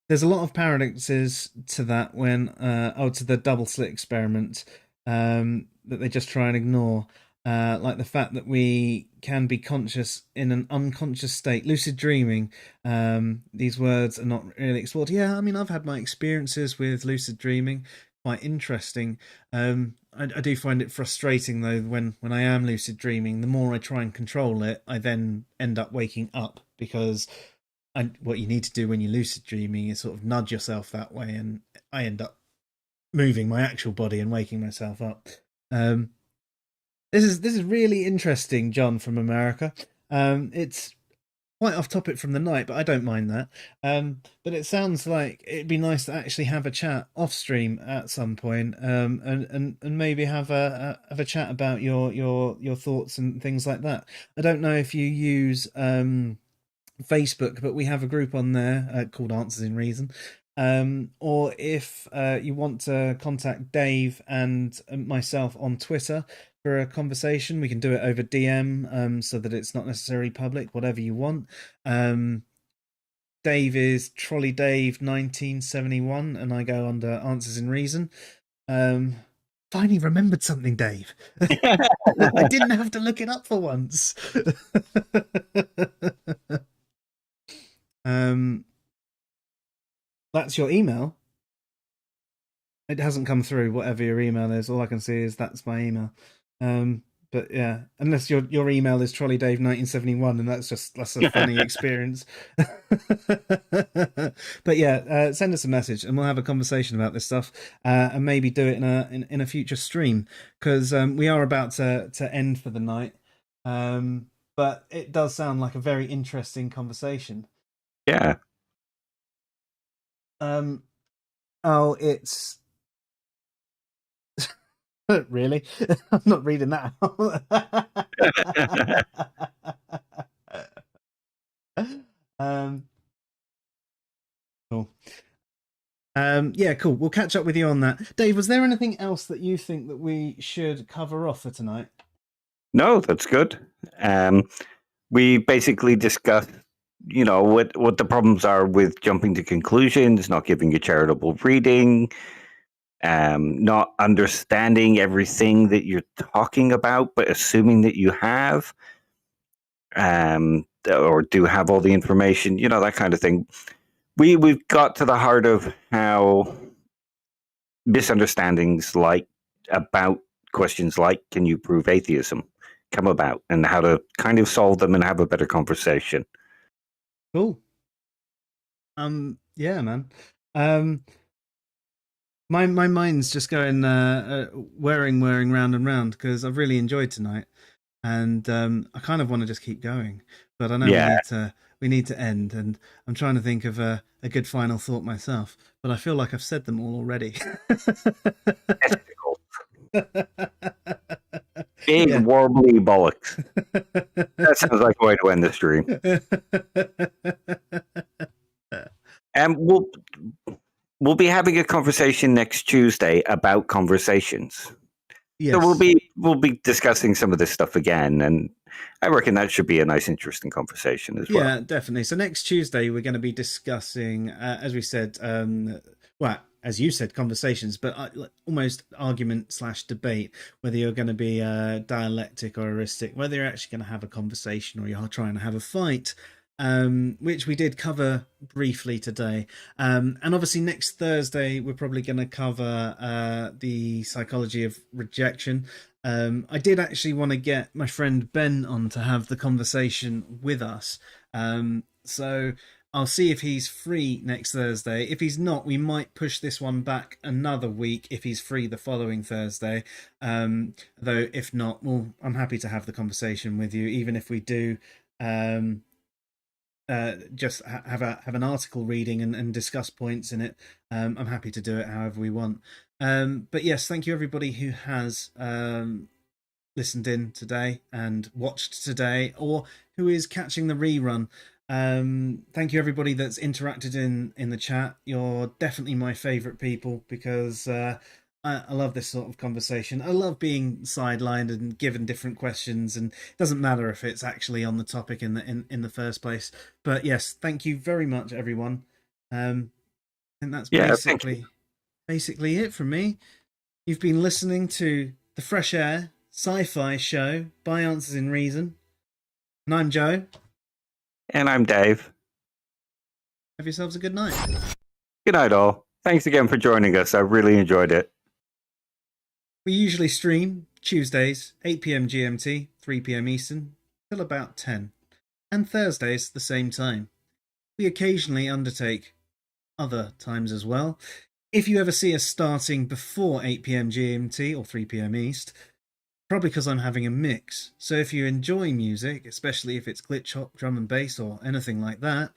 There's a lot of paradoxes to that to the double slit experiment that they just try and ignore. Like the fact that we can be conscious in an unconscious state. Lucid dreaming, these words are not really explored. Yeah, I mean, I've had my experiences with lucid dreaming, quite interesting. I do find it frustrating, though, when I am lucid dreaming, the more I try and control it, I then end up waking up, because what you need to do when you're lucid dreaming is sort of nudge yourself that way, and I end up moving my actual body and waking myself up. This is really interesting, John from America. It's quite off topic from the night, but I don't mind that. But it sounds like it'd be nice to actually have a chat off stream at some point, and maybe have a chat about your thoughts and things like that. I don't know if you use Facebook, but we have a group on there called Answers in Reason. Or if you want to contact Dave and myself on Twitter for a conversation, we can do it over DM, so that it's not necessarily public, whatever you want. Dave is Trolley Dave 1971, and I go under Answers in Reason. Finally remembered something, Dave. I didn't have to look it up for once. That's your email. It hasn't come through, whatever your email is. All I can see is that's my email. But yeah, unless your email is trolleydave1971, and that's a funny experience. But yeah, send us a message and we'll have a conversation about this stuff, and maybe do it in a future stream, because we are about to end for the night. But it does sound like a very interesting conversation. Yeah. Oh, it's really? I'm not reading that out. Cool. Yeah, cool. We'll catch up with you on that. Dave, was there anything else that you think that we should cover off for tonight? No, that's good. We basically discussed, what the problems are with jumping to conclusions, not giving a charitable reading, not understanding everything that you're talking about, but assuming that you have, or do have all the information, that kind of thing. We've got to the heart of how misunderstandings about questions like, can you prove atheism, come about, and how to kind of solve them and have a better conversation. Cool. Yeah, man. My mind's just going whirring round and round, because I've really enjoyed tonight, and I kind of want to just keep going, but I know we need to end, and I'm trying to think of a good final thought myself, but I feel like I've said them all already. Big warbly bollocks. That sounds like a way to end the stream. And we'll be having a conversation next Tuesday about conversations. Yes. So we'll be discussing some of this stuff again, and I reckon that should be a nice, interesting conversation as well. Yeah, definitely. So next Tuesday we're going to be discussing, as we said, as you said, conversations, but almost argument/debate, whether you're going to be dialectic or heuristic, whether you're actually going to have a conversation or you're trying to have a fight, which we did cover briefly today. And obviously next Thursday, we're probably going to cover the Psychology of Rejection. I did actually want to get my friend Ben on to have the conversation with us. So I'll see if he's free next Thursday. If he's not, we might push this one back another week if he's free the following Thursday. Though if not, well, I'm happy to have the conversation with you, even if we do just have an article reading and discuss points in it. I'm happy to do it however we want. But yes, thank you everybody who has listened in today and watched today, or who is catching the rerun. Thank you everybody that's interacted in the chat. You're definitely my favorite people, because I love this sort of conversation. I love being sidelined and given different questions, and it doesn't matter if it's actually on the topic in the first place. But yes, thank you very much, everyone. And that's basically it from me. You've been listening to the Fresh Air Sci-Fi show by Answers in Reason, and I'm Joe. And I'm Dave. Have yourselves a good night. Good night, all. Thanks again for joining us. I really enjoyed it. We usually stream Tuesdays, 8 p.m. GMT, 3 p.m. Eastern, till about 10. And Thursdays, the same time. We occasionally undertake other times as well. If you ever see us starting before 8 p.m. GMT or 3 p.m. East, Probably because I'm having a mix. So if you enjoy music, especially if it's glitch hop, drum and bass, or anything like that,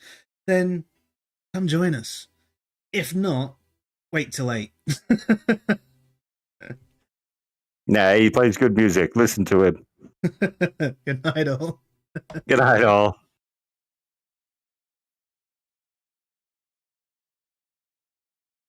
then come join us. If not, wait till 8. Nah, he plays good music. Listen to him. Good night, all. Good night, all.